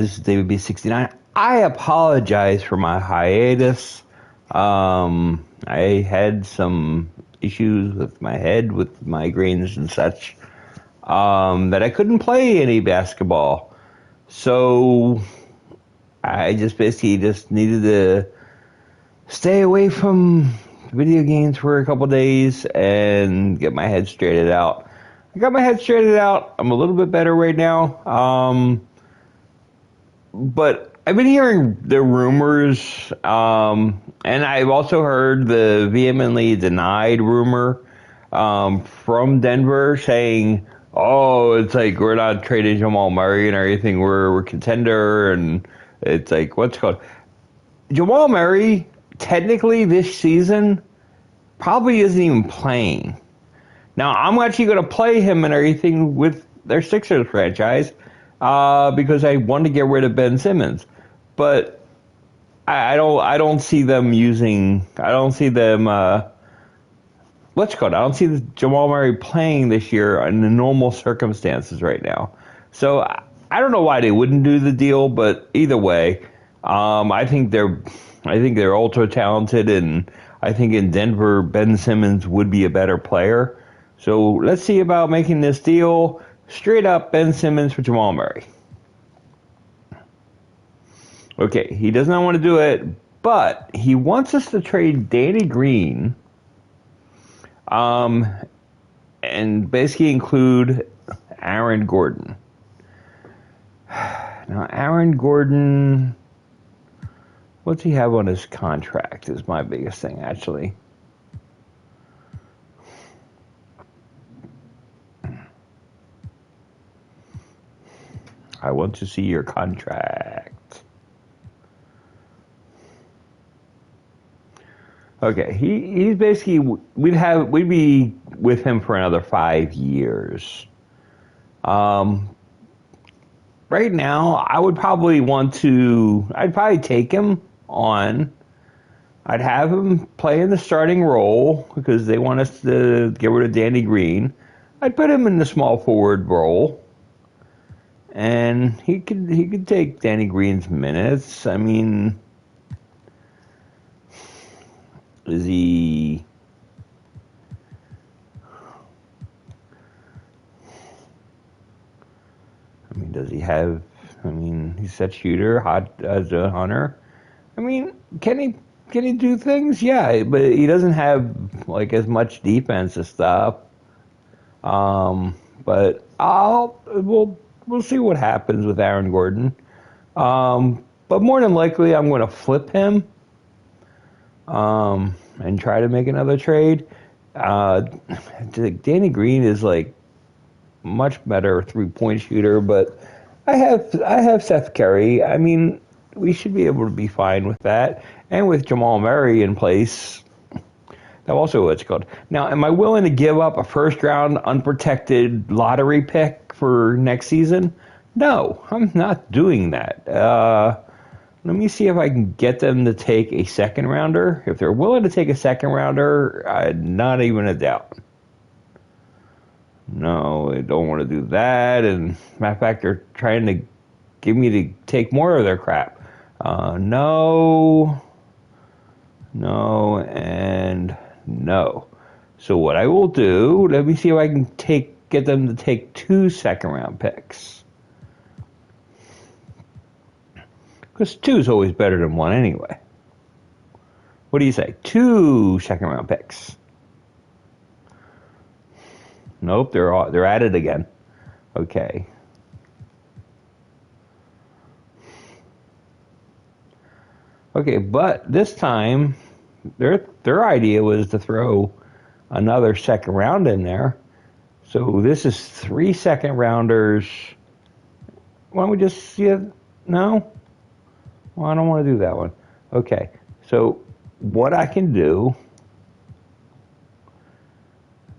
They would be 69. I apologize for my hiatus. I had some issues with my head, with migraines and such, that I couldn't play any basketball. So I just basically just needed to stay away from video games for a couple days and get my head straightened out. I got my head straightened out. I'm a little bit better right now. But I've been hearing the rumors, and I've also heard the vehemently denied rumor from Denver saying, "Oh, it's like we're not trading Jamal Murray and everything. We're a contender." And it's like, what's it called? Jamal Murray, technically this season, probably isn't even playing. Now, I'm actually going to play him and everything with their Sixers franchise because I want to get rid of Ben Simmons. But I don't see them using. I don't see them. What's it called? I don't see Jamal Murray playing this year in the normal circumstances right now. So I don't know why they wouldn't do the deal, but either way, I think they're ultra talented, and I think in Denver, Ben Simmons would be a better player. So let's see about making this deal. Straight up Ben Simmons for Jamal Murray. Okay, he does not want to do it, but he wants us to trade Danny Green, and basically include Aaron Gordon. Now, Aaron Gordon, what's he have on his contract is my biggest thing, actually. I want to see your contract. Okay, he's basically, we'd be with him for another 5 years. Right now, I'd probably take him on. I'd have him play in the starting role because they want us to get rid of Danny Green. I'd put him in the small forward role. And he could take Danny Green's minutes. I mean, is he? I mean, does he have? I mean, he's set shooter, hot as a hunter. I mean, can he do things? Yeah, but he doesn't have like as much defense and stuff. But we'll see what happens with Aaron Gordon. But more than likely, I'm going to flip him and try to make another trade. Danny Green is like much better 3-point shooter, but I have Seth Curry. I mean, we should be able to be fine with that. And with Jamal Murray in place, that also what's called. Now, am I willing to give up a first-round unprotected lottery pick for next season? No, I'm not doing that. Let me see if I can get them to take a second rounder. If they're willing to take a second rounder, not even a doubt. No, they don't want to do that. And matter of fact, they're trying to get me to take more of their crap. No, and no. So what I will do, let me see if I can get them to take 2 second-round picks. Because 2 is always better than 1 anyway. What do you say? 2 second-round picks. Nope, they're at it again. Okay. Okay, but this time their idea was to throw another second round in there. So this is 3 second rounders. Why don't we just see it? No? Well, I don't want to do that one. Okay, so what I can do,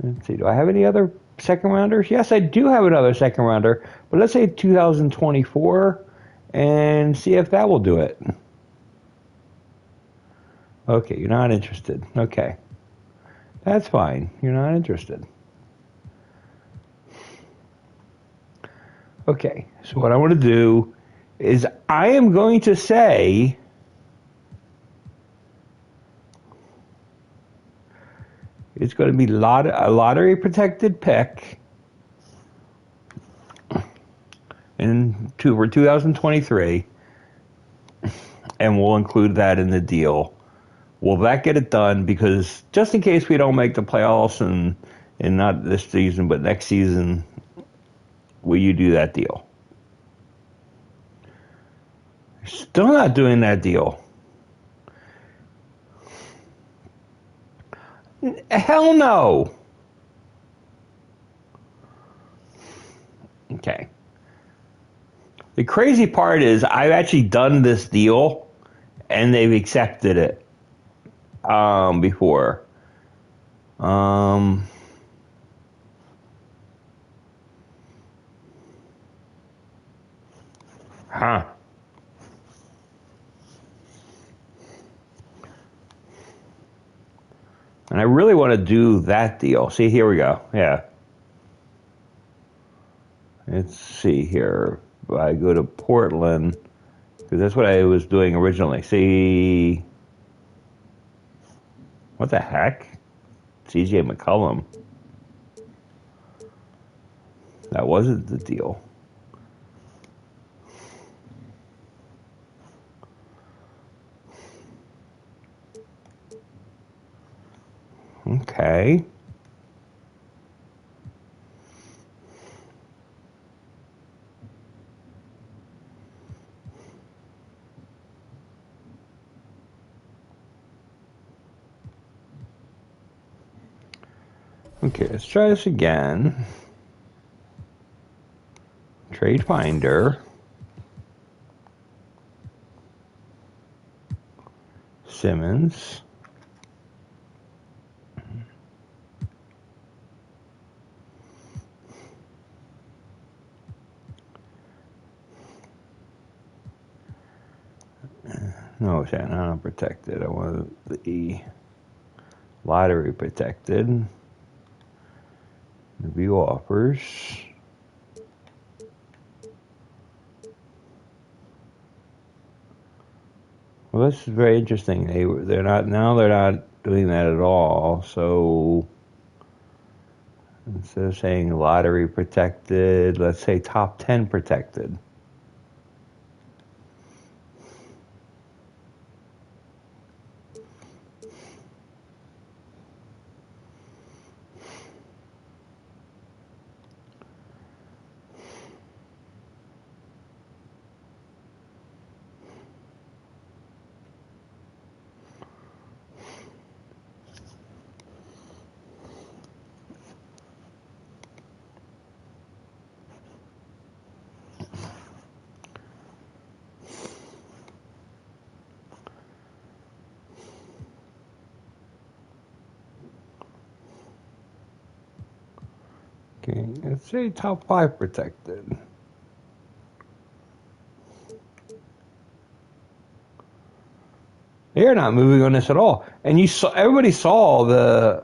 let's see, do I have any other second rounders? Yes, I do have another second rounder, but let's say 2024 and see if that will do it. Okay, you're not interested. Okay, that's fine. You're not interested. Okay, so what I want to do is I am going to say it's going to be a lottery protected pick for 2023, and we'll include that in the deal. Will that get it done? Because just in case we don't make the playoffs and not this season but next season, will you do that deal? Still not doing that deal. Hell no. Okay. The crazy part is I've actually done this deal and they've accepted it before. Huh. And I really want to do that deal. See, here we go. Yeah. Let's see here. I go to Portland, because that's what I was doing originally. See, what the heck? CJ McCollum. That wasn't the deal. Okay. Okay, let's try this again. Trade Finder. Simmons. No, it's not unprotected. I want the lottery protected. Review offers. Well, this is very interesting. They're not doing that at all. So instead of saying lottery protected, let's say top 10 protected. Okay, let's say top 5 protected. They're not moving on this at all. And everybody saw the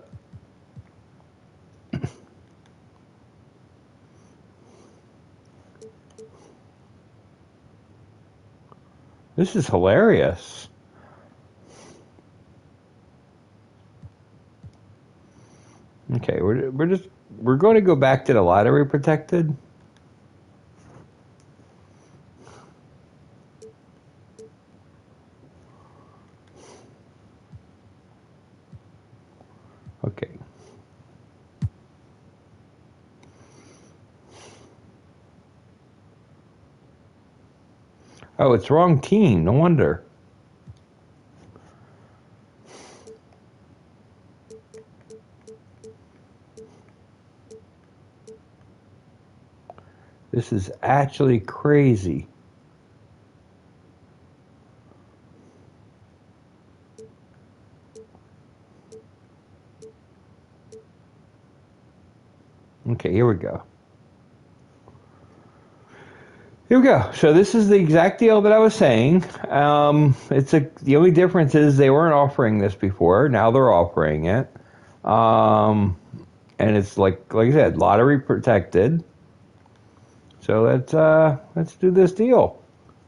this is hilarious. Okay, we're going to go back to the lottery protected. Okay. Oh, it's wrong team. No wonder. This is actually crazy. Okay, here we go. Here we go. So this is the exact deal that I was saying. The only difference is they weren't offering this before. Now they're offering it. And it's like I said, lottery protected. So let's do this deal.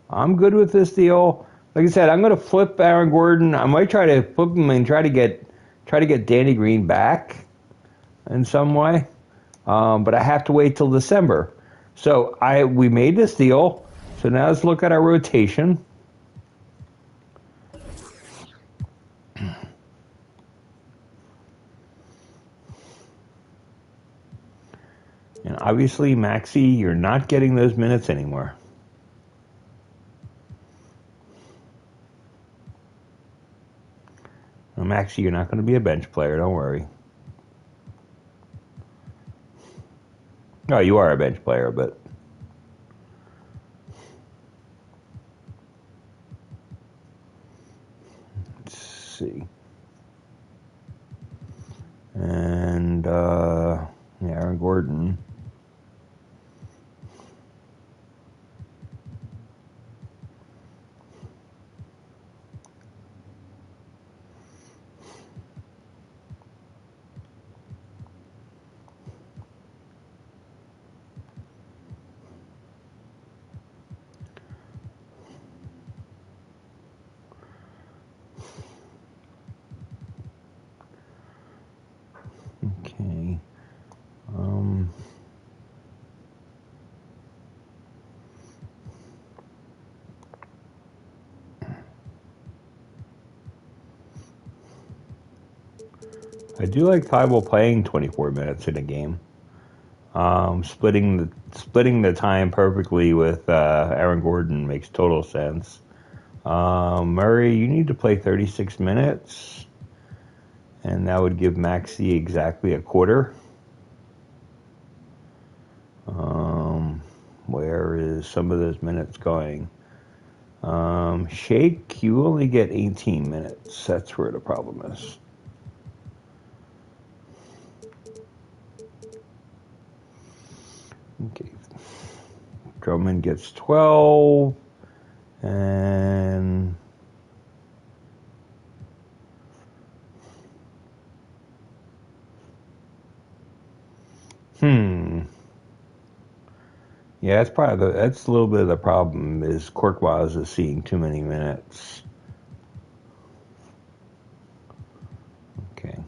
I'm good with this deal. Like I said, I'm going to flip Aaron Gordon. I might try to flip him and try to get Danny Green back in some way. But I have to wait till December. So we made this deal. So now let's look at our rotation. And obviously, Maxey, you're not getting those minutes anymore. Well, Maxey, you're not going to be a bench player. Don't worry. No, you are a bench player, but... Let's see. And, Aaron Gordon... Okay. I do like Thibault playing 24 minutes in a game. Splitting the time perfectly with Aaron Gordon makes total sense. Murray, you need to play 36 minutes, and that would give Maxey exactly a quarter. Where is some of those minutes going? Shake, you only get 18 minutes. That's where the problem is. Okay. Drummond gets 12. And... Yeah, that's a little bit of the problem is Korkmaz is seeing too many minutes. Okay.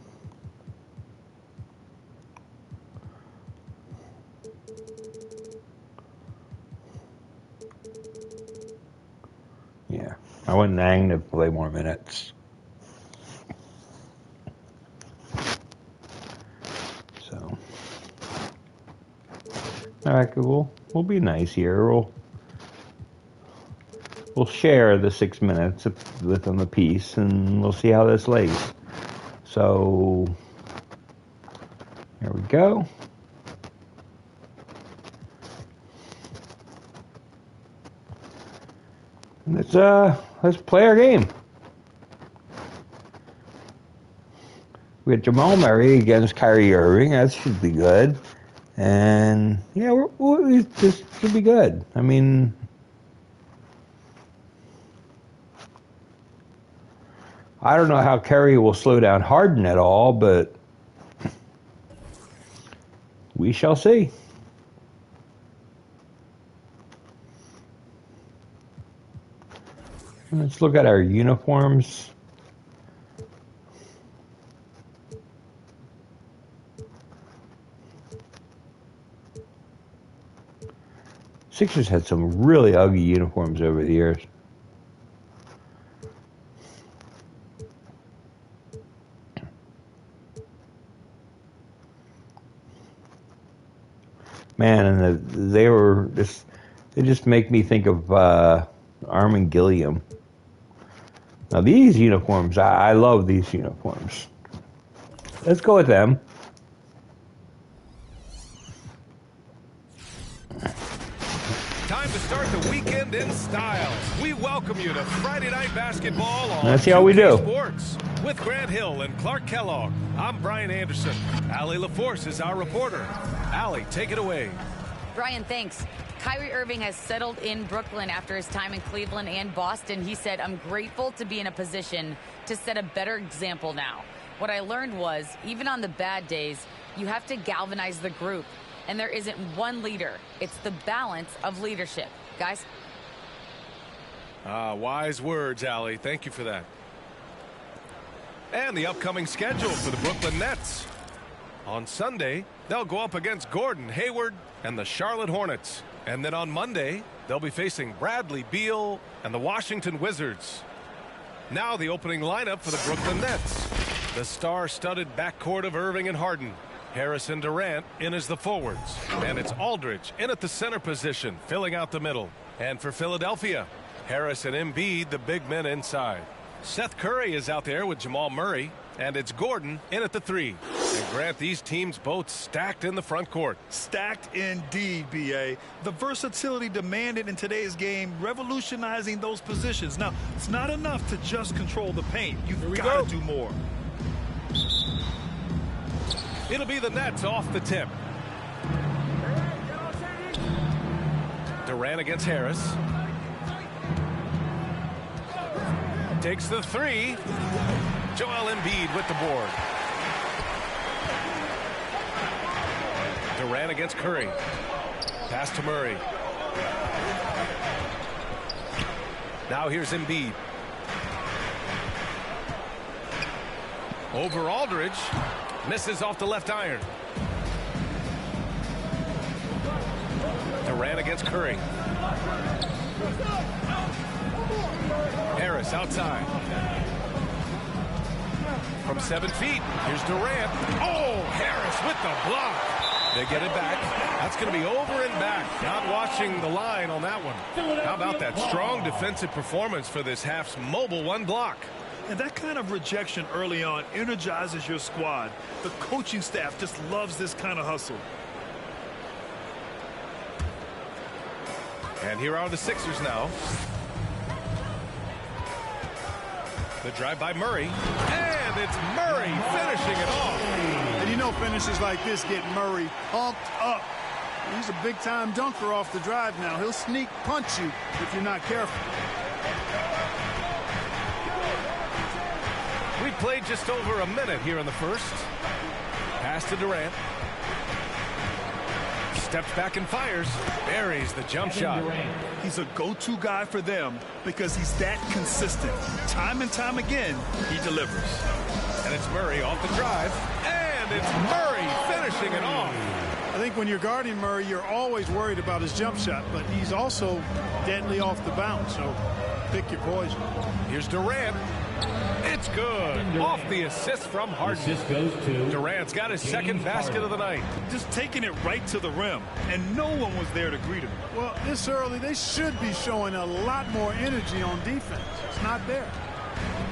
Yeah, I want Nang to play more minutes. So, all right, we'll be nice here. We'll share the 6 minutes within the piece, and we'll see how this lays. So, there we go. And let's play our game. We got Jamal Murray against Kyrie Irving. That should be good. And yeah, this should be good. I mean, I don't know how Kyrie will slow down Harden at all, but we shall see. Let's look at our uniforms. Sixers had some really ugly uniforms over the years. Man, and they just make me think of Armin Gilliam. Now these uniforms, I love these uniforms. Let's go with them. Time to start the weekend in style. We welcome you to Friday Night Basketball on Let's see how we do. Sports. With Grant Hill and Clark Kellogg, I'm Brian Anderson. Allie LaForce is our reporter. Allie, take it away. Brian, thanks. Kyrie Irving has settled in Brooklyn after his time in Cleveland and Boston. He said, "I'm grateful to be in a position to set a better example now. What I learned was, even on the bad days, you have to galvanize the group. And there isn't one leader. It's the balance of leadership." Guys? Wise words, Allie. Thank you for that. And the upcoming schedule for the Brooklyn Nets. On Sunday, they'll go up against Gordon Hayward and the Charlotte Hornets. And then on Monday, they'll be facing Bradley Beal and the Washington Wizards. Now the opening lineup for the Brooklyn Nets. The star-studded backcourt of Irving and Harden. Harris and Durant in as the forwards. And it's Aldridge in at the center position, filling out the middle. And for Philadelphia, Harris and Embiid, the big men inside. Seth Curry is out there with Jamal Murray. And it's Gordon in at the 3. And Grant, these teams both stacked in the front court. Stacked indeed, B.A. The versatility demanded in today's game, revolutionizing those positions. Now, it's not enough to just control the paint. You've got to do more. It'll be the Nets off the tip. Durant against Harris. Takes the 3. Joel Embiid with the board. Durant against Curry. Pass to Murray. Now here's Embiid. Over Aldridge. Misses off the left iron. Durant against Curry. Harris outside. From 7 feet, here's Durant. Oh, Harris with the block. They get it back. That's going to be over and back. Not watching the line on that one. How about that strong defensive performance for this half's mobile 1 block? And that kind of rejection early on energizes your squad. The coaching staff just loves this kind of hustle. And here are the Sixers now. The drive by Murray. And it's Murray finishing it off. And you know finishes like this get Murray pumped up. He's a big-time dunker off the drive now. He'll sneak punch you if you're not careful. We played just over a minute here in the first. Pass to Durant. Steps back and fires. Buries the jump shot. He's a go-to guy for them because he's that consistent. Time and time again, he delivers. And it's Murray off the drive. And it's Murray finishing it off. I think when you're guarding Murray, you're always worried about his jump shot, but he's also deadly off the bounce, so pick your poison. Here's Durant. It's good. Off the assist from Harden. Durant's got his second basket of the night. Just taking it right to the rim, and no one was there to greet him. Well, this early, they should be showing a lot more energy on defense. It's not there.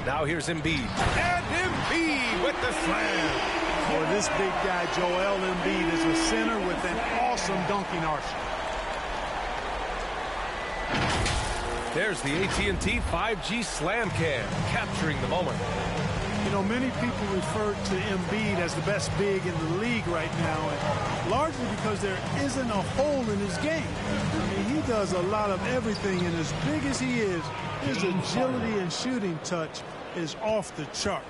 Now here's Embiid. And Embiid with the slam. Boy, this big guy, Joel Embiid, is a center with an awesome dunking arsenal. There's the AT&T 5G Slam Cam, capturing the moment. You know, many people refer to Embiid as the best big in the league right now, and largely because there isn't a hole in his game. I mean, he does a lot of everything, and as big as he is, his agility and shooting touch is off the charts.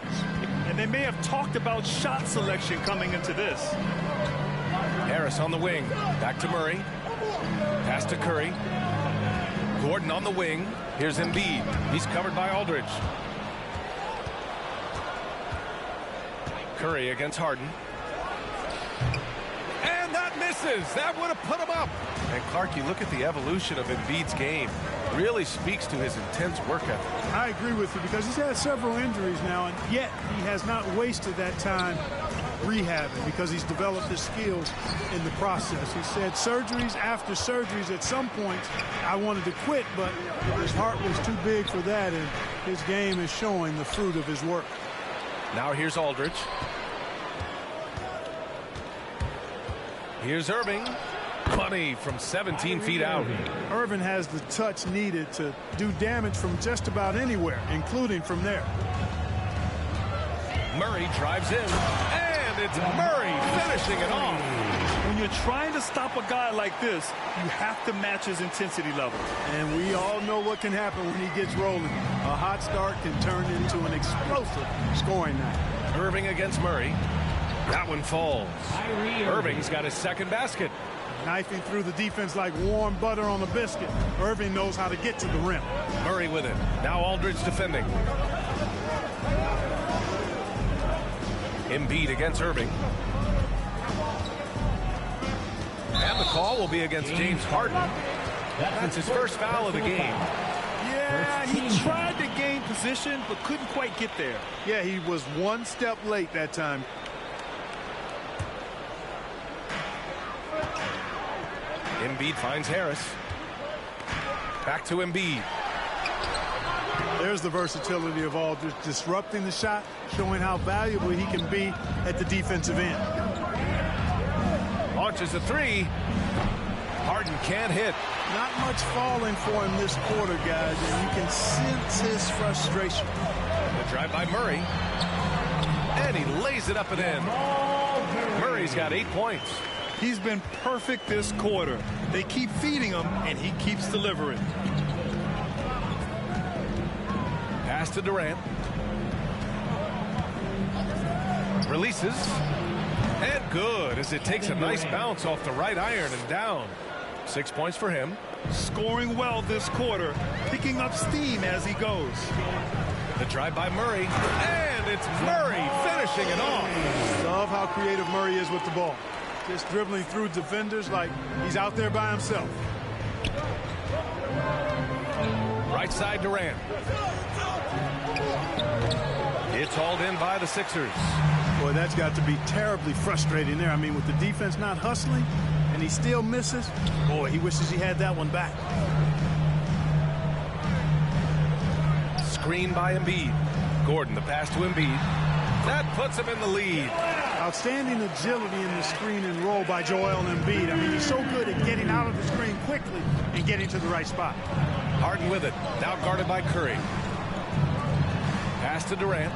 And they may have talked about shot selection coming into this. Harris on the wing. Back to Murray. Pass to Curry. Gordon on the wing. Here's Embiid. He's covered by Aldridge. Curry against Harden. And that misses. That would have put him up. And Clark, you look at the evolution of Embiid's game. Really speaks to his intense work ethic. I agree with you because he's had several injuries now, and yet he has not wasted that time rehabbing because he's developed his skills in the process. He said surgeries after surgeries, at some point I wanted to quit, but his heart was too big for that, and his game is showing the fruit of his work. Now here's Aldridge. Here's Irving. Money from 17 feet out. Irving has the touch needed to do damage from just about anywhere, including from there. Murray drives in, and it's Murray finishing it off. When you're trying to stop a guy like this, you have to match his intensity level. And we all know what can happen when he gets rolling. A hot start can turn into an explosive scoring night. Irving against Murray. That one falls. Irving's got his second basket. knifing through the defense like warm butter on a biscuit. Irving knows how to get to the rim. Murray with it. Now Aldridge defending. Embiid against Irving. And the call will be against James Harden. That's his first foul of the game. Yeah, he tried to gain position, but couldn't quite get there. Yeah, he was one step late that time. Embiid finds Harris. Back to Embiid. There's the versatility of Aldridge, disrupting the shot, showing how valuable he can be at the defensive end. Launches a three. Harden can't hit. Not much falling for him this quarter, guys, and you can sense his frustration. The drive by Murray. And he lays it up and in. Murray's got 8 points. He's been perfect this quarter. They keep feeding him, and he keeps delivering. Pass to Durant. Releases. And good as it takes a nice bounce off the right iron and down. 6 points for him. Scoring well this quarter, picking up steam as he goes. The drive by Murray. And it's Murray finishing it off. Love how creative Murray is with the ball. Just dribbling through defenders like he's out there by himself. Right side Durant. It's hauled in by the Sixers. Boy, that's got to be terribly frustrating there. I mean, with the defense not hustling and he still misses, boy, he wishes he had that one back. Screen by Embiid. Gordon, the pass to Embiid. That puts him in the lead. Outstanding agility in the screen and roll by Joel Embiid. I mean, he's so good at getting out of the screen quickly and getting to the right spot. Harden with it. Now guarded by Curry. Pass to Durant.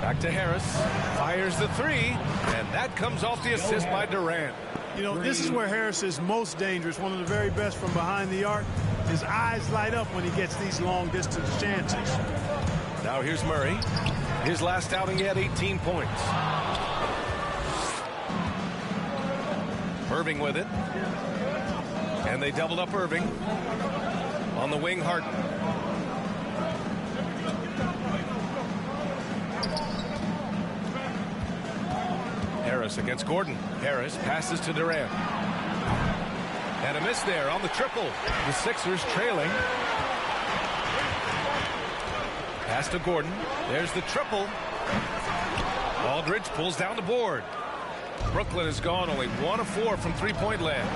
Back to Harris. Fires the three. And that comes off the assist by Durant. You know, this is where Harris is most dangerous. One of the very best from behind the arc. His eyes light up when he gets these long-distance chances. Now here's Murray. His last outing, he had 18 points. Irving with it. And they doubled up Irving. On the wing, Harden. Harris against Gordon. Harris passes to Durant. And a miss there on the triple. The Sixers trailing. Pass to Gordon. There's the triple. Aldridge pulls down the board. Brooklyn has gone only 1 of 4 from three-point land.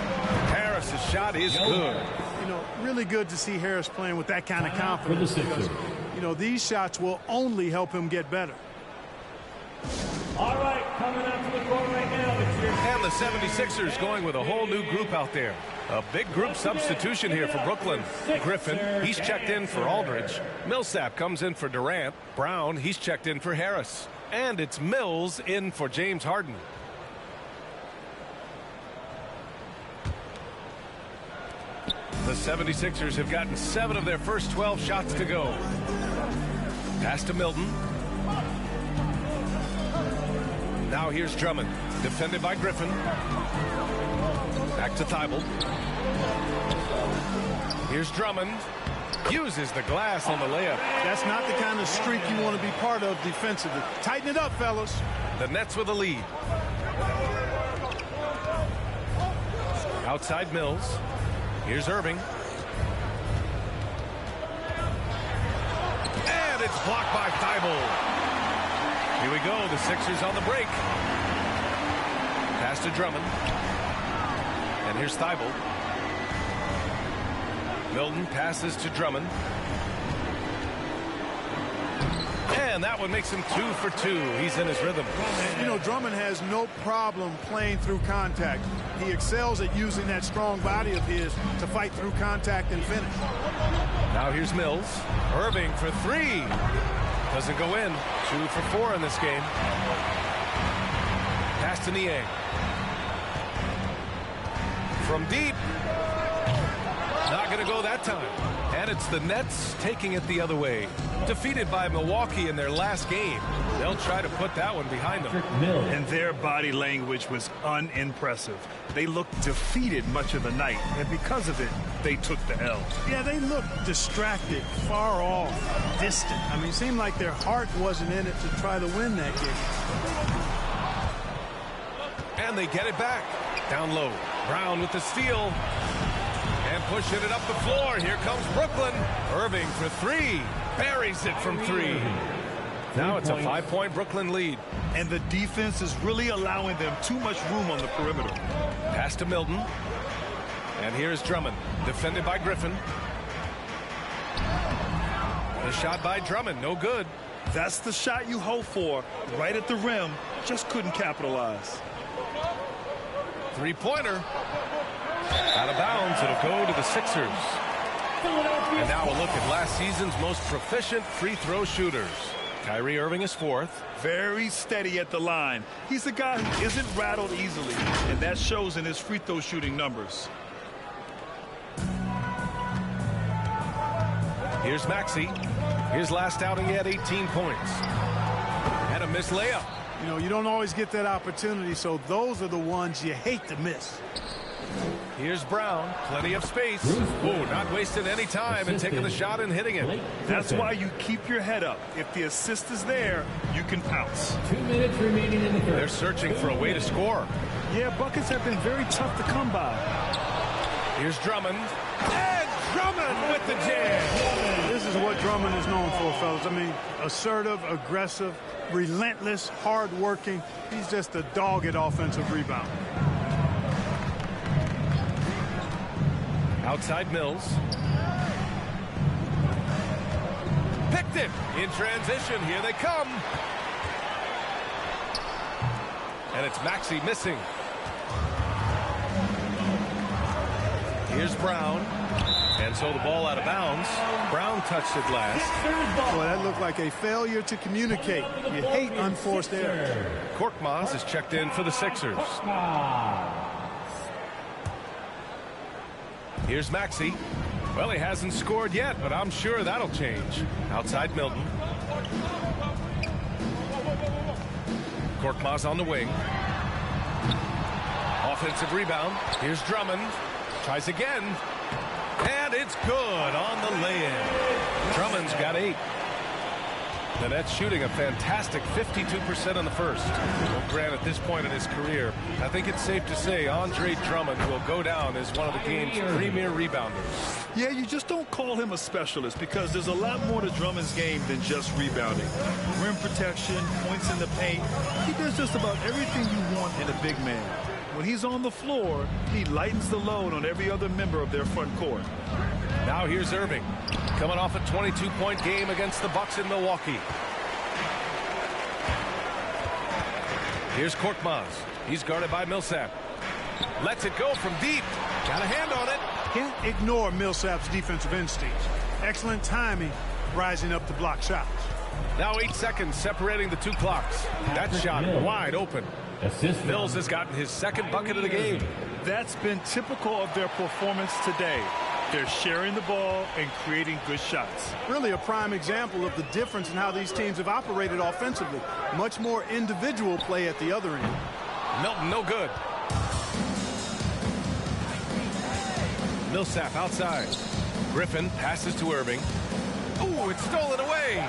Harris's shot is good. You know, really good to see Harris playing with that kind of confidence because, you know, these shots will only help him get better. All right, coming out to the court right now. And the 76ers going with a whole new group out there. A big group substitution here for Brooklyn. Griffin, he's checked in for Aldridge. Millsap comes in for Durant. Brown, he's checked in for Harris. And it's Mills in for James Harden. The 76ers have gotten 7 of their first 12 shots to go. Pass to Milton. Now here's Drummond, defended by Griffin. Back to Thibault. Here's Drummond. Uses the glass on the layup. That's not the kind of streak you want to be part of defensively. Tighten it up, fellas. The Nets with a lead. Outside Mills. Here's Irving. And it's blocked by Thibault. Here we go. The Sixers on the break. Pass to Drummond. And here's Thibault. Milton passes to Drummond. And that one makes him 2 for 2. He's in his rhythm. You know, Drummond has no problem playing through contact. He excels at using that strong body of his to fight through contact and finish. Now here's Mills. Irving for 3. Doesn't go in. 2 for 4 in this game. Pass to Niang. From deep. Not going to go that time. And it's the Nets taking it the other way. Defeated by Milwaukee in their last game. They'll try to put that one behind them. And their body language was unimpressive. They looked defeated much of the night, and because of it, they took the L. Yeah, they looked distracted, far off, distant. I mean, it seemed like their heart wasn't in it to try to win that game. And they get it back. Down low. Brown with the steal. And pushing it up the floor. Here comes Brooklyn. Irving for three. Buries it from three. Now it's a 5-point Brooklyn lead. And the defense is really allowing them too much room on the perimeter. Pass to Milton. And here's Drummond. Defended by Griffin. The shot by Drummond. No good. That's the shot you hope for. Right at the rim. Just couldn't capitalize. Three-pointer. Out of bounds. It'll go to the Sixers. And now a look at last season's most proficient free throw shooters. Kyrie Irving is fourth. Very steady at the line. He's a guy who isn't rattled easily, and that shows in his free throw shooting numbers. Here's Maxey. His last outing, he had 18 points. And a missed layup. You know, you don't always get that opportunity, so those are the ones you hate to miss. Here's Brown. Plenty of space. Oh, not wasting any time and taking the shot and hitting it. That's why you keep your head up. If the assist is there, you can pounce. 2 minutes remaining in the third. They're searching for a way to score. Yeah, buckets have been very tough to come by. Here's Drummond. And Drummond with the jam. This is what Drummond is known for, fellas. I mean, assertive, aggressive, relentless, hard-working. He's just a dogged offensive rebounder. Outside Mills. Picked it in transition. Here they come. And it's Maxey missing. Here's Brown. And so the ball out of bounds. Brown touched it last. Boy, that looked like a failure to communicate. You hate unforced errors. Korkmaz is checked in for the Sixers. Here's Maxey. Well, he hasn't scored yet, but I'm sure that'll change. Outside Milton. Korkmaz on the wing. Offensive rebound. Here's Drummond. Tries again. And it's good on the lay-in. Drummond's got 8. The Nets shooting a fantastic 52% in the first. Well, Grant, at this point in his career, I think it's safe to say Andre Drummond will go down as one of the game's premier rebounders. Yeah, you just don't call him a specialist because there's a lot more to Drummond's game than just rebounding. Rim protection, points in the paint. He does just about everything you want in a big man. When he's on the floor, he lightens the load on every other member of their front court. Now here's Irving, coming off a 22-point game against the Bucks in Milwaukee. Here's Korkmaz. He's guarded by Millsap. Lets it go from deep. Got a hand on it. Can't ignore Millsap's defensive instincts. Excellent timing, rising up to block shots. Now 8 seconds separating the two clocks. That shot wide open. Mills has gotten his second bucket of the game. That's been typical of their performance today. They're sharing the ball and creating good shots. Really a prime example of the difference in how these teams have operated offensively. Much more individual play at the other end. Milton, no good. Millsap outside. Griffin passes to Irving. Ooh, it's stolen away.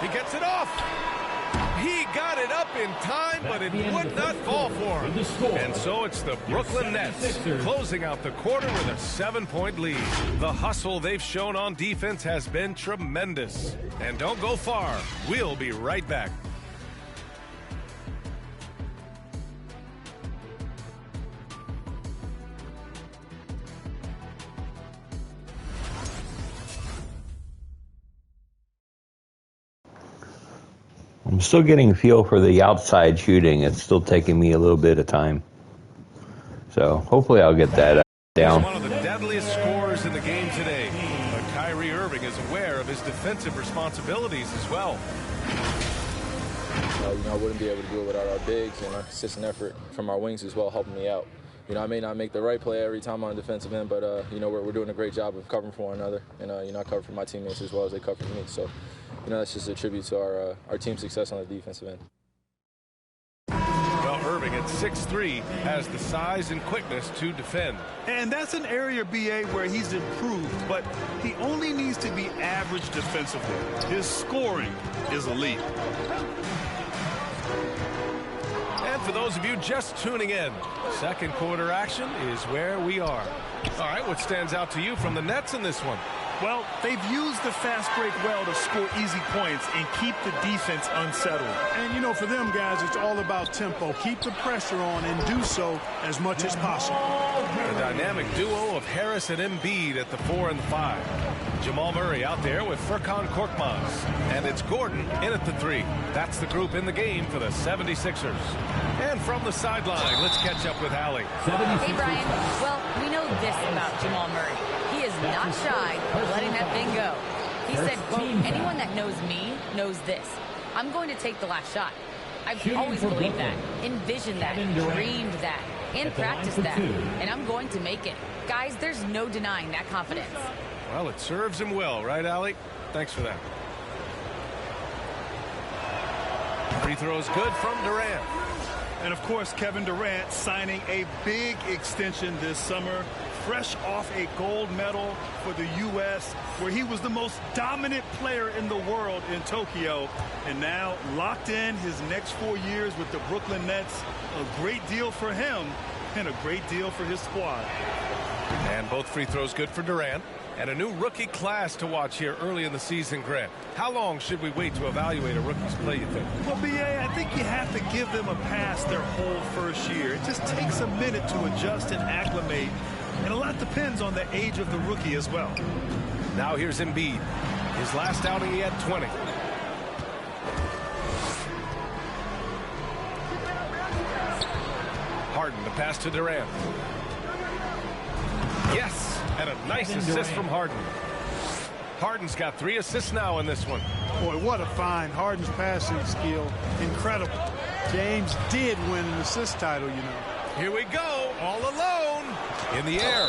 He gets it off. He got it up in time, but it would not fall for him. And so it's the Brooklyn Nets closing out the quarter with a 7-point lead. The hustle they've shown on defense has been tremendous. And don't go far. We'll be right back. I'm still getting a feel for the outside shooting. It's still taking me a little bit of time. So hopefully I'll get that down. He's one of the deadliest scorers in the game today. But Kyrie Irving is aware of his defensive responsibilities as well. I wouldn't be able to do it without our bigs and our consistent effort from our wings as well, helping me out. You know, I may not make the right play every time on the defensive end, but, you know, we're doing a great job of covering for one another. And, you know, I cover for my teammates as well as they cover for me. So, you know, that's just a tribute to our team's success on the defensive end. Well, Irving at 6'3" has the size and quickness to defend. And that's an area, BA, where he's improved, but he only needs to be average defensively. His scoring is elite. And for those of you just tuning in, second quarter action is where we are. All right, what stands out to you from the Nets in this one? Well, they've used the fast break well to score easy points and keep the defense unsettled. And, you know, for them guys, it's all about tempo. Keep the pressure on and do so as much as possible. The dynamic duo of Harris and Embiid at the 4 and the 5. Jamal Murray out there with Furkan Korkmaz. And it's Gordon in at the 3. That's the group in the game for the 76ers. And from the sideline, let's catch up with Allie. Hey, Brian. Well, we know this about Jamal Murray. He is not shy of letting that thing go. He said, quote, anyone that knows me knows this. I'm going to take the last shot. I've always believed that, envisioned that, dreamed that, and practiced that. And I'm going to make it. Guys, there's no denying that confidence. Well, it serves him well, right, Allie? Thanks for that. Free throw is good from Durant. And, of course, Kevin Durant signing a big extension this summer, fresh off a gold medal for the U.S., where he was the most dominant player in the world in Tokyo, and now locked in his next 4 years with the Brooklyn Nets. A great deal for him and a great deal for his squad. And both free throws good for Durant. And a new rookie class to watch here early in the season, Grant. How long should we wait to evaluate a rookie's play, you think? Well, BA, I think you have to give them a pass their whole first year. It just takes a minute to adjust and acclimate, and a lot depends on the age of the rookie as well. Now here's Embiid. His last outing, he had 20. Harden, the pass to Durant. Yes! And a nice assist from Harden. Harden's got 3 assists now in this one. Boy, what a find. Harden's passing skill. Incredible. James did win an assist title, you know. Here we go, all alone, in the air.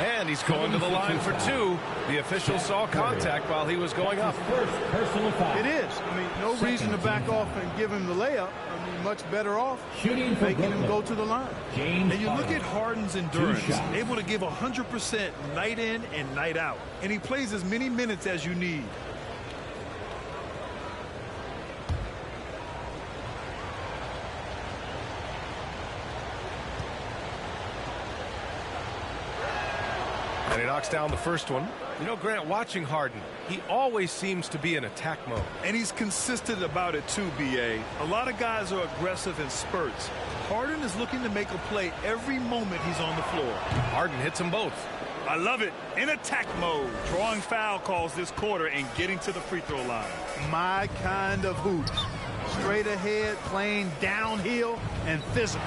And he's going to the line for 2. The official saw contact while he was going up. It is. I mean, no reason to back off and give him the layup. I mean, much better off making him go to the line. And you look at Harden's endurance, able to give 100% night in and night out. And he plays as many minutes as you need. And he knocks down the first one. You know, Grant, watching Harden, he always seems to be in attack mode. And he's consistent about it too, BA. A lot of guys are aggressive in spurts. Harden is looking to make a play every moment he's on the floor. Harden hits them both. I love it. In attack mode. Drawing foul calls this quarter and getting to the free throw line. My kind of hoop. Straight ahead, playing downhill, and physical.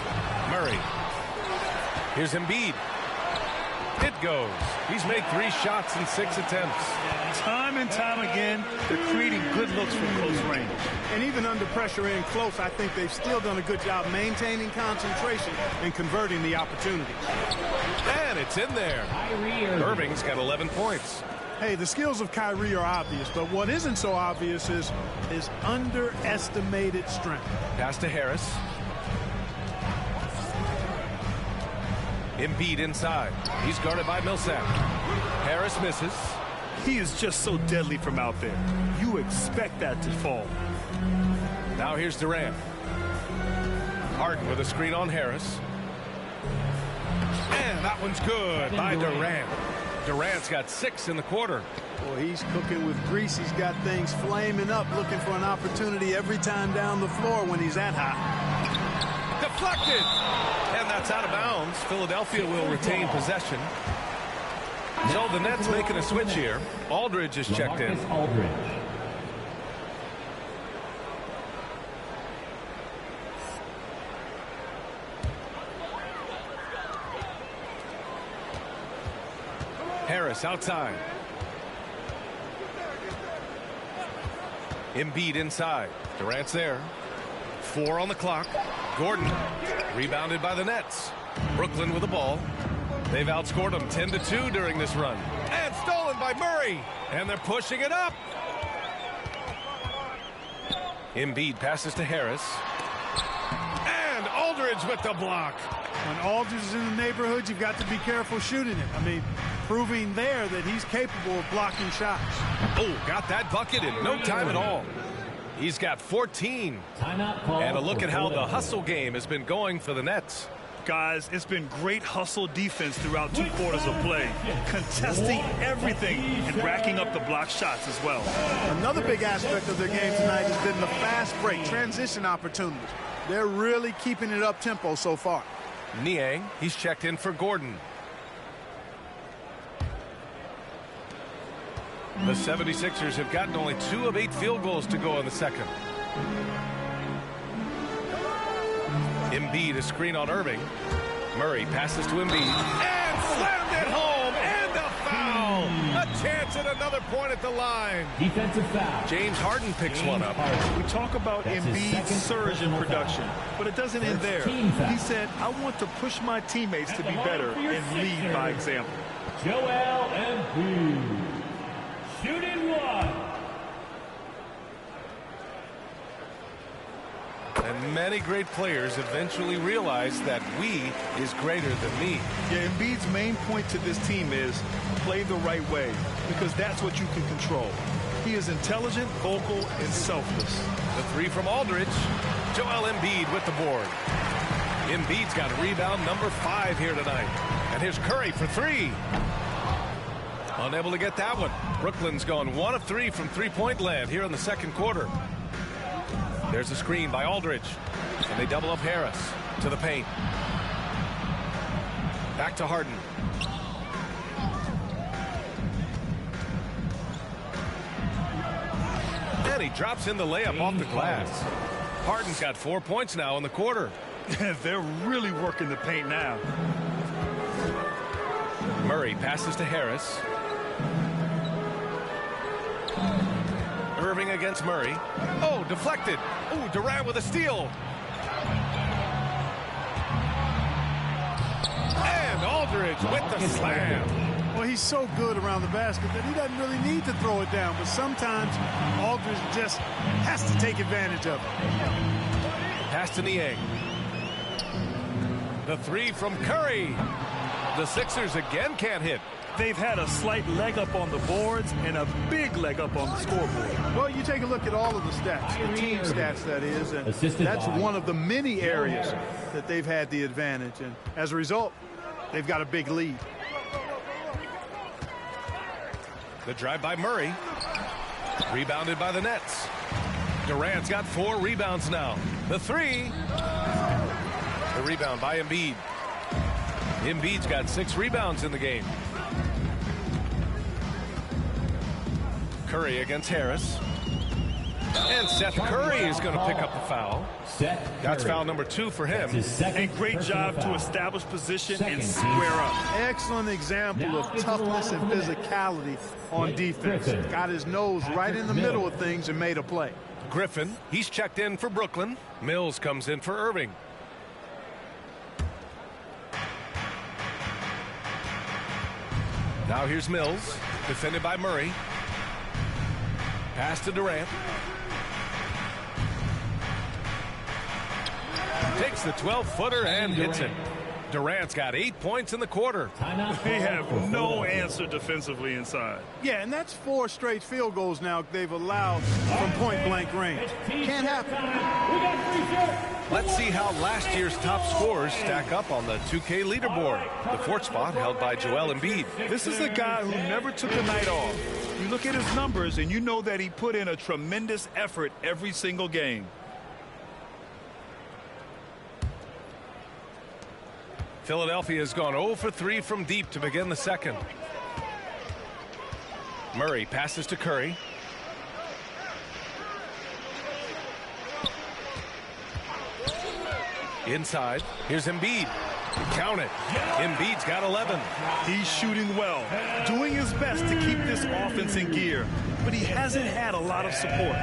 Murray. Here's Embiid. It goes. He's made 3 shots in 6 attempts. Time and time again, they're creating good looks from close range. And even under pressure in close, I think they've still done a good job maintaining concentration and converting the opportunity. And it's in there. Irving's got 11 points. Hey, the skills of Kyrie are obvious, but what isn't so obvious is his underestimated strength. Pass to Harris. Embiid inside. He's guarded by Millsap. Harris misses. He is just so deadly from out there. You expect that to fall. Now here's Durant. Harden with a screen on Harris. And that one's good by Durant. Durant's got 6 in the quarter. Boy, he's cooking with grease. He's got things flaming up, looking for an opportunity every time down the floor when he's that hot. Deflected. And that's out of bounds. Philadelphia will retain possession. So the Nets making a switch here. Aldridge is checked in. Harris outside. Embiid inside. Durant's there. 4 on the clock. Gordon rebounded by the Nets. Brooklyn with the ball. They've outscored them 10-2 during this run. And stolen by Murray. And they're pushing it up. Embiid passes to Harris. And Aldridge with the block. When Aldridge is in the neighborhood, you've got to be careful shooting it. I mean, proving there that he's capable of blocking shots. Oh, got that bucket in no time at all. He's got 14. And a look at how the hustle game has been going for the Nets. Guys, it's been great hustle defense throughout 2 quarters of play, contesting everything and racking up the block shots as well. Another big aspect of their game tonight has been the fast break, transition opportunities. They're really keeping it up tempo so far. Niang, he's checked in for Gordon. The 76ers have gotten only 2 of 8 field goals to go in the second. Embiid, a screen on Irving. Murray passes to Embiid. And slammed it home. And a foul. A chance at another point at the line. Defensive foul. James Harden picks one up. We talk about Embiid's surge in production, but it doesn't end there. He said, I want to push my teammates to be better and lead by example. Joel Embiid. Shooting one. And many great players eventually realize that we is greater than me. Yeah, Embiid's main point to this team is play the right way, because that's what you can control. He is intelligent, vocal, and selfless. The 3 from Aldridge. Joel Embiid with the board. Embiid's got rebound number 5 here tonight. And here's Curry for 3. Unable to get that one. Brooklyn's gone 1 of 3 from three-point land here in the second quarter. There's a screen by Aldridge. And they double up Harris to the paint. Back to Harden. And he drops in the layup off the glass. Harden's got 4 points now in the quarter. They're really working the paint now. Murray passes to Harris. Irving against Murray. Oh, deflected. Oh, Durant with a steal. And Aldridge with the slam. Well, he's so good around the basket that he doesn't really need to throw it down, but sometimes Aldridge just has to take advantage of it. Pass to Niang. The 3 from Curry. The Sixers again can't hit. They've had a slight leg up on the boards and a big leg up on the scoreboard. Well, you take a look at all of the stats, the team stats, that is, and that's one of the many areas that they've had the advantage. And as a result, they've got a big lead. The drive by Murray. Rebounded by the Nets. Durant's got 4 rebounds now. The 3. The rebound by Embiid. Embiid's got 6 rebounds in the game. Curry against Harris. And Seth Curry is going to pick up the foul. That's foul number 2 for him. A great job to establish position and square up. Excellent example of toughness and physicality on defense. Got his nose right in the middle of things and made a play. Griffin, he's checked in for Brooklyn. Mills comes in for Irving. Now here's Mills, defended by Murray. Pass to Durant. Takes the 12-footer and hits it. Durant's got 8 points in the quarter. They have no answer defensively inside. Yeah, and that's 4 straight field goals now they've allowed from point-blank range. Can't happen. Let's see how last year's top scorers stack up on the 2K leaderboard. The 4th spot held by Joel Embiid. This is a guy who never took a night off. You look at his numbers and you know that he put in a tremendous effort every single game. Philadelphia has gone 0 for 3 from deep to begin the second. Murray passes to Curry. Inside, here's Embiid. Count it. Embiid's got 11. He's shooting well, doing his best to keep this offense in gear, but he hasn't had a lot of support.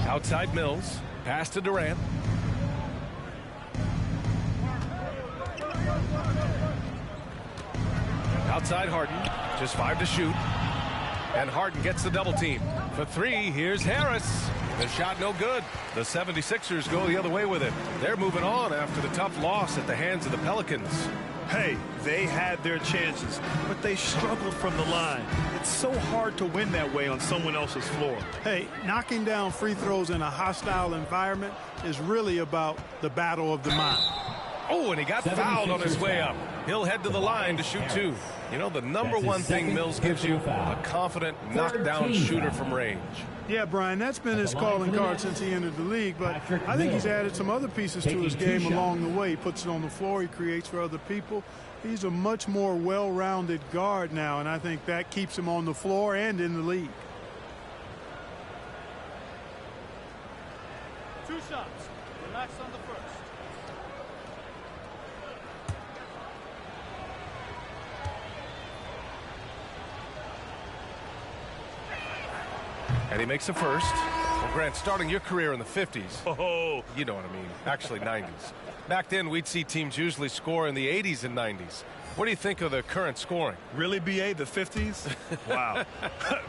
Outside Mills, pass to Durant. Outside Harden, just 5 to shoot. And Harden gets the double team. For 3, here's Harris. The shot no good. The 76ers go the other way with it. They're moving on after the tough loss at the hands of the Pelicans. Hey, they had their chances, but they struggled from the line. It's so hard to win that way on someone else's floor. Hey, knocking down free throws in a hostile environment is really about the battle of the mind. Oh, and he got fouled on his way up. He'll head to the line to shoot 2. You know, the number one thing Mills gives you, a confident knockdown shooter from range. Yeah, Brian, that's been his calling card since he entered the league, but I think he's added some other pieces to his game along the way. He puts it on the floor, he creates for other people. He's a much more well-rounded guard now, and I think that keeps him on the floor and in the league. 2 shots. Relax on the first. And he makes a first. Well, Grant, starting your career in the 50s. Oh, You know what I mean. Actually, 90s. Back then, we'd see teams usually score in the 80s and 90s. What do you think of the current scoring? really, BA, the 50s? Wow.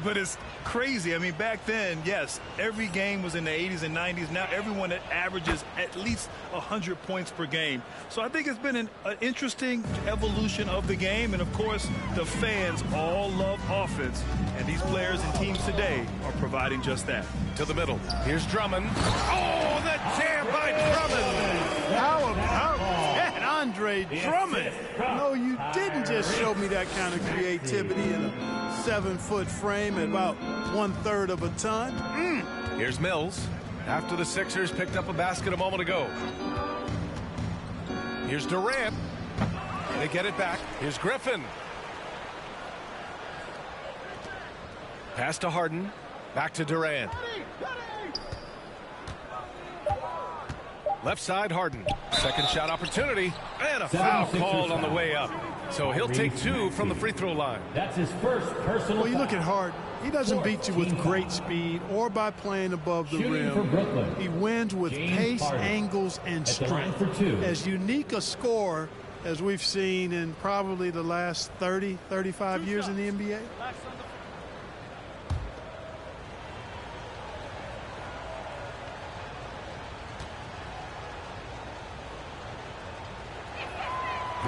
But it's crazy. I mean, back then, yes, every game was in the 80s and 90s. Now everyone averages at least 100 points per game. So I think it's been an interesting evolution of the game. And, of course, the fans all love offense. And these players and teams today are providing just that. To the middle. Here's Drummond. Oh, the jam by Drummond. How about that, Andre Drummond? No, you didn't just show me that kind of creativity in a 7-foot frame at about 1/3 of a ton. Here's Mills. After the Sixers picked up a basket a moment ago. Here's Durant. They get it back. Here's Griffin. Pass to Harden. Back to Durant. Left side, Harden. Second shot opportunity. And a foul called on the way up. So he'll take 2 from the free throw line. That's his first personal Well, you look foul. at Harden. He doesn't beat you with great speed or by playing above the Shooting for Brooklyn. rim. He wins with James pace, Harden. angles, and At the line strength. for 2. As unique a scorer as we've seen in probably the last 30, 35 years in the NBA. Relax on the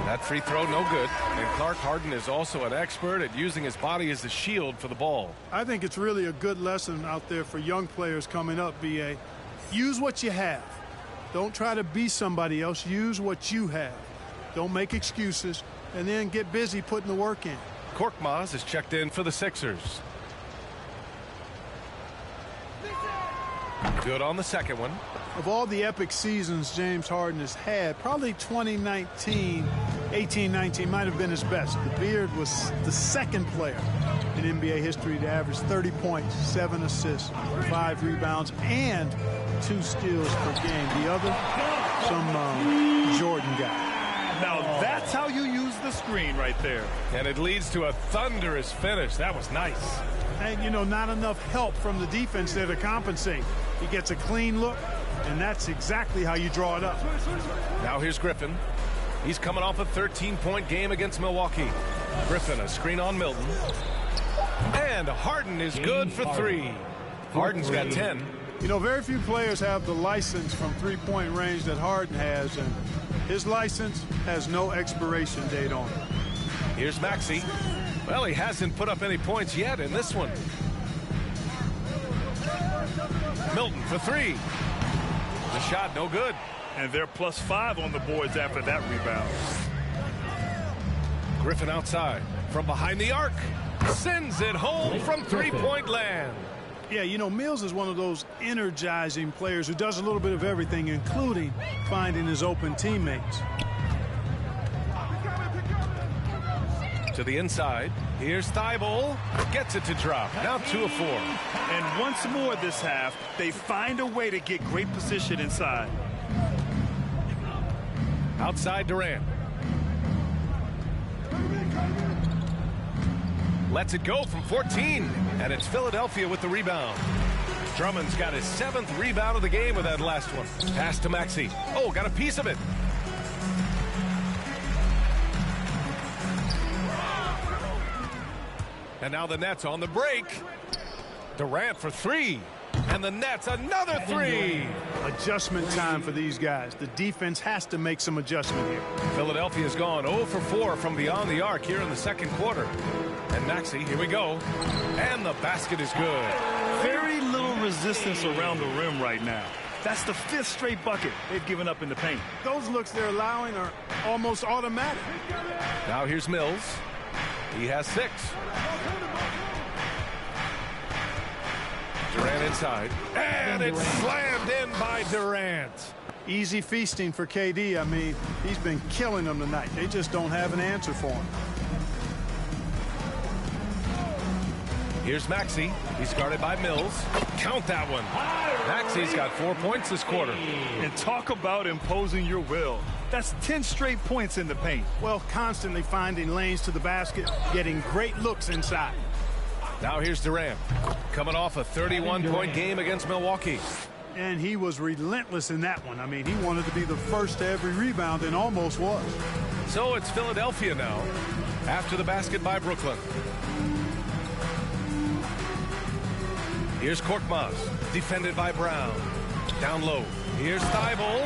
That free throw, no good. And Clark Harden is also an expert at using his body as a shield for the ball. I think it's really a good lesson out there for young players coming up, BA. Use what you have. Don't try to be somebody else. Use what you have. Don't make excuses, and then get busy putting the work in. Korkmaz is checked in for the Sixers. Good on the second one. Of all the epic seasons James Harden has had, probably 2019, 18-19 might have been his best. The Beard was the second player in NBA history to average 30 points, 7 assists, 5 rebounds, and 2 steals per game. The other, some Jordan guy. Now, that's how you use the screen right there. And it leads to a thunderous finish. That was nice. And, you know, not enough help from the defense there to compensate. He gets a clean look, and that's exactly how you draw it up. Now here's Griffin. He's coming off a 13-point game against Milwaukee. Griffin, a screen on Milton. And Harden is good for 3. Harden's got 10. You know, very few players have the license from three-point range that Harden has, and his license has no expiration date on it. Here's Maxey. Well, he hasn't put up any points yet in this one. Milton for 3. The shot no good. And they're +5 on the boards after that rebound. Griffin outside from behind the arc. Sends it home from three-point land. Yeah, you know, Mills is one of those energizing players who does a little bit of everything, including finding his open teammates. To the inside. Here's Thibault. Gets it to drop. Now 2 of 4. And once more this half, they find a way to get great position inside. Outside Durant. Lets it go from 14. And it's Philadelphia with the rebound. Drummond's got his 7th rebound of the game with that last one. Pass to Maxey. Oh, got a piece of it. And now the Nets on the break. Durant for three. And the Nets another three. Adjustment time for these guys. The defense has to make some adjustment here. Philadelphia's gone 0 for 4 from beyond the arc here in the second quarter. And Maxey, here we go. And the basket is good. Very little resistance around the rim right now. That's the 5th straight bucket they've given up in the paint. Those looks they're allowing are almost automatic. Now here's Mills. He has 6. Durant inside. And it's slammed in by Durant. Easy feasting for KD. I mean, he's been killing them tonight. They just don't have an answer for him. Here's Maxey. He's guarded by Mills. Count that one. Maxey's got 4 points this quarter. And talk about imposing your will. That's 10 straight points in the paint. Well, constantly finding lanes to the basket, getting great looks inside. Now here's Durant, coming off a 31-point game against Milwaukee. And he was relentless in that one. I mean, he wanted to be the first to every rebound and almost was. So it's Philadelphia now, after the basket by Brooklyn. Here's Korkmaz, defended by Brown. Down low. Here's Thibault.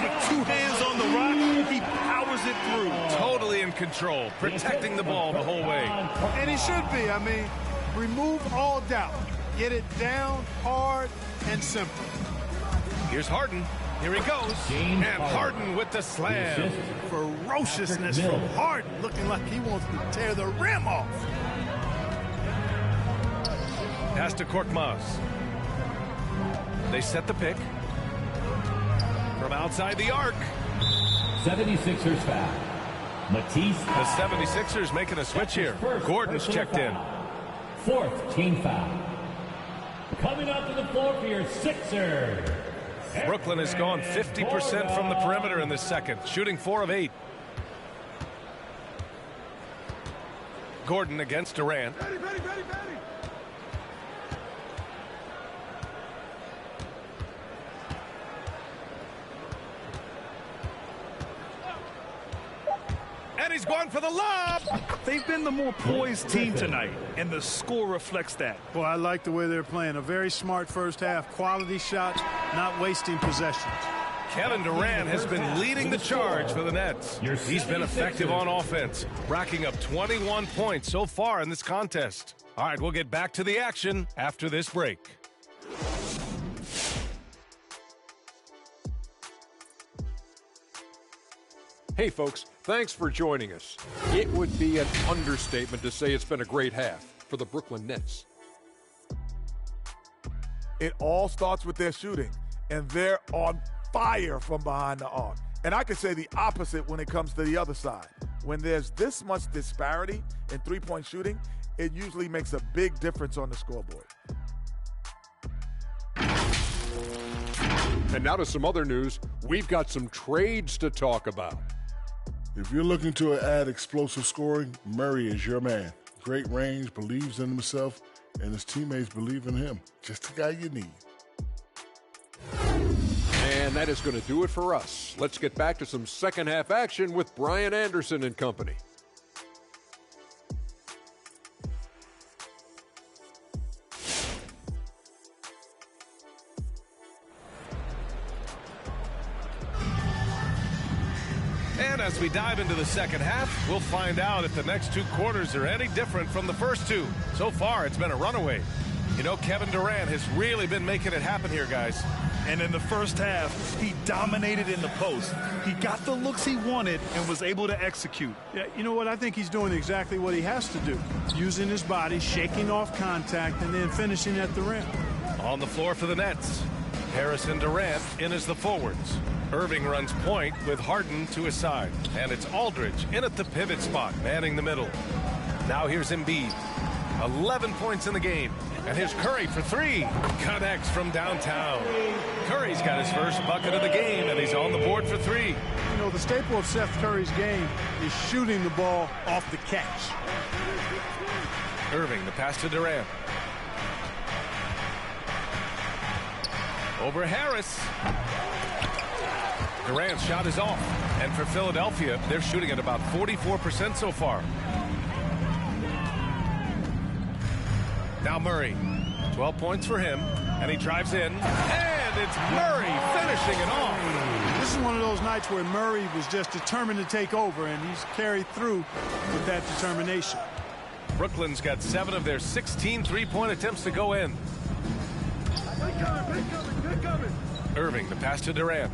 With 2 hands on the rock, he powers it through. Totally in control, protecting the ball the whole way. And he should be. I mean, remove all doubt. Get it down, hard, and simple. Here's Harden. Here he goes. And Harden with the slam. Ferociousness from Harden, looking like he wants to tear the rim off. Pass to Korkmaz. They set the pick. From outside the arc. 76ers foul. Matisse. The 76ers making a switch here. Gordon's checked in. 4th team foul. Coming out to the floor for your Sixers. Brooklyn has gone 50% from the perimeter in this second, shooting 4 of 8. Gordon against Durant. And he's going for the lob. They've been the more poised team tonight, and the score reflects that. Well, I like the way they're playing. A very smart first half. Quality shots, not wasting possessions. Kevin Durant has been leading the charge for the Nets. He's been effective on offense, racking up 21 points so far in this contest. All right, we'll get back to the action after this break. Hey folks, thanks for joining us. It would be an understatement to say it's been a great half for the Brooklyn Nets. It all starts with their shooting, and they're on fire from behind the arc. And I can say the opposite when it comes to the other side. When there's this much disparity in three-point shooting, it usually makes a big difference on the scoreboard. And now to some other news. We've got some trades to talk about. If you're looking to add explosive scoring, Murray is your man. Great range, believes in himself, and his teammates believe in him. Just the guy you need. And that is going to do it for us. Let's get back to some second half action with Brian Anderson and company. And as we dive into the second half, we'll find out if the next 2 quarters are any different from the first 2. So far, it's been a runaway. You know, Kevin Durant has really been making it happen here, guys. And in the first half, he dominated in the post. He got the looks he wanted and was able to execute. Yeah, you know what? I think he's doing exactly what he has to do. Using his body, shaking off contact, and then finishing at the rim. On the floor for the Nets, Harris and Durant in as the forwards. Irving runs point with Harden to his side. And it's Aldridge in at the pivot spot, manning the middle. Now here's Embiid. 11 points in the game. And here's Curry for 3. Connects from downtown. Curry's got his first bucket of the game, and he's on the board for 3. You know, the staple of Seth Curry's game is shooting the ball off the catch. Irving, the pass to Durant. Over Harris. Durant's shot is off. And for Philadelphia, they're shooting at about 44% so far. Now Murray. 12 points for him. And he drives in. And it's Murray finishing it off. This is one of those nights where Murray was just determined to take over, and he's carried through with that determination. Brooklyn's got 7 of their 16 three-point attempts to go in. Irving, the pass to Durant.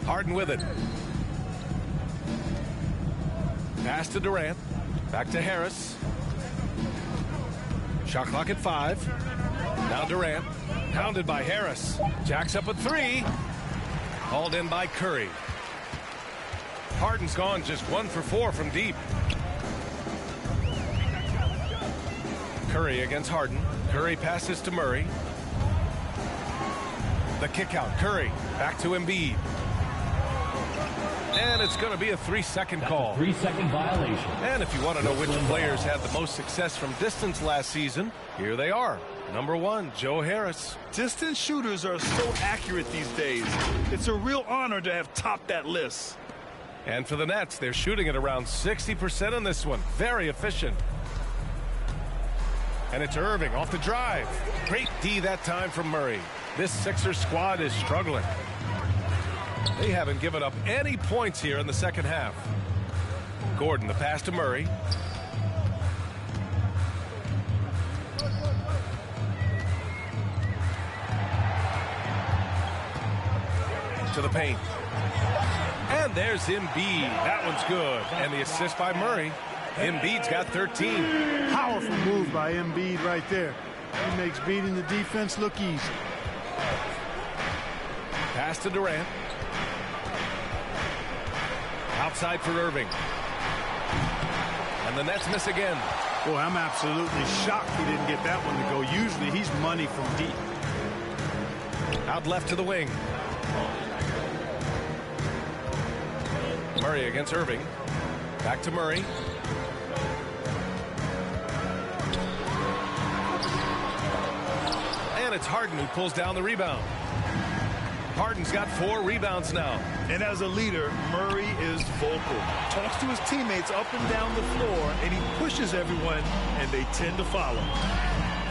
Harden with it. Pass to Durant. Back to Harris. Shot clock at 5. Now Durant. Pounded by Harris. Jacks up a 3. Hauled in by Curry. Harden's gone just 1 for 4 from deep. Curry against Harden. Curry passes to Murray. The kick out. Curry back to Embiid. And it's going to be a 3-second call. 3-second violation. And if you want to know which players had the most success from distance last season, here they are. Number 1, Joe Harris. Distance shooters are so accurate these days. It's a real honor to have topped that list. And for the Nets, they're shooting at around 60% on this one. Very efficient. And it's Irving off the drive. Great D that time from Murray. This Sixers squad is struggling. They haven't given up any points here in the second half. Gordon, the pass to Murray. To the paint. And there's Embiid. That one's good. And the assist by Murray. Embiid's got 13. Powerful move by Embiid right there. He makes beating the defense look easy. Pass to Durant. Outside for Irving. And the Nets miss again. Boy, I'm absolutely shocked he didn't get that one to go. Usually he's money from deep. Out left to the wing. Murray against Irving. Back to Murray. And it's Harden who pulls down the rebound. Harden's got 4 rebounds now. And as a leader, Murray is vocal. Talks to his teammates up and down the floor, and he pushes everyone, and they tend to follow.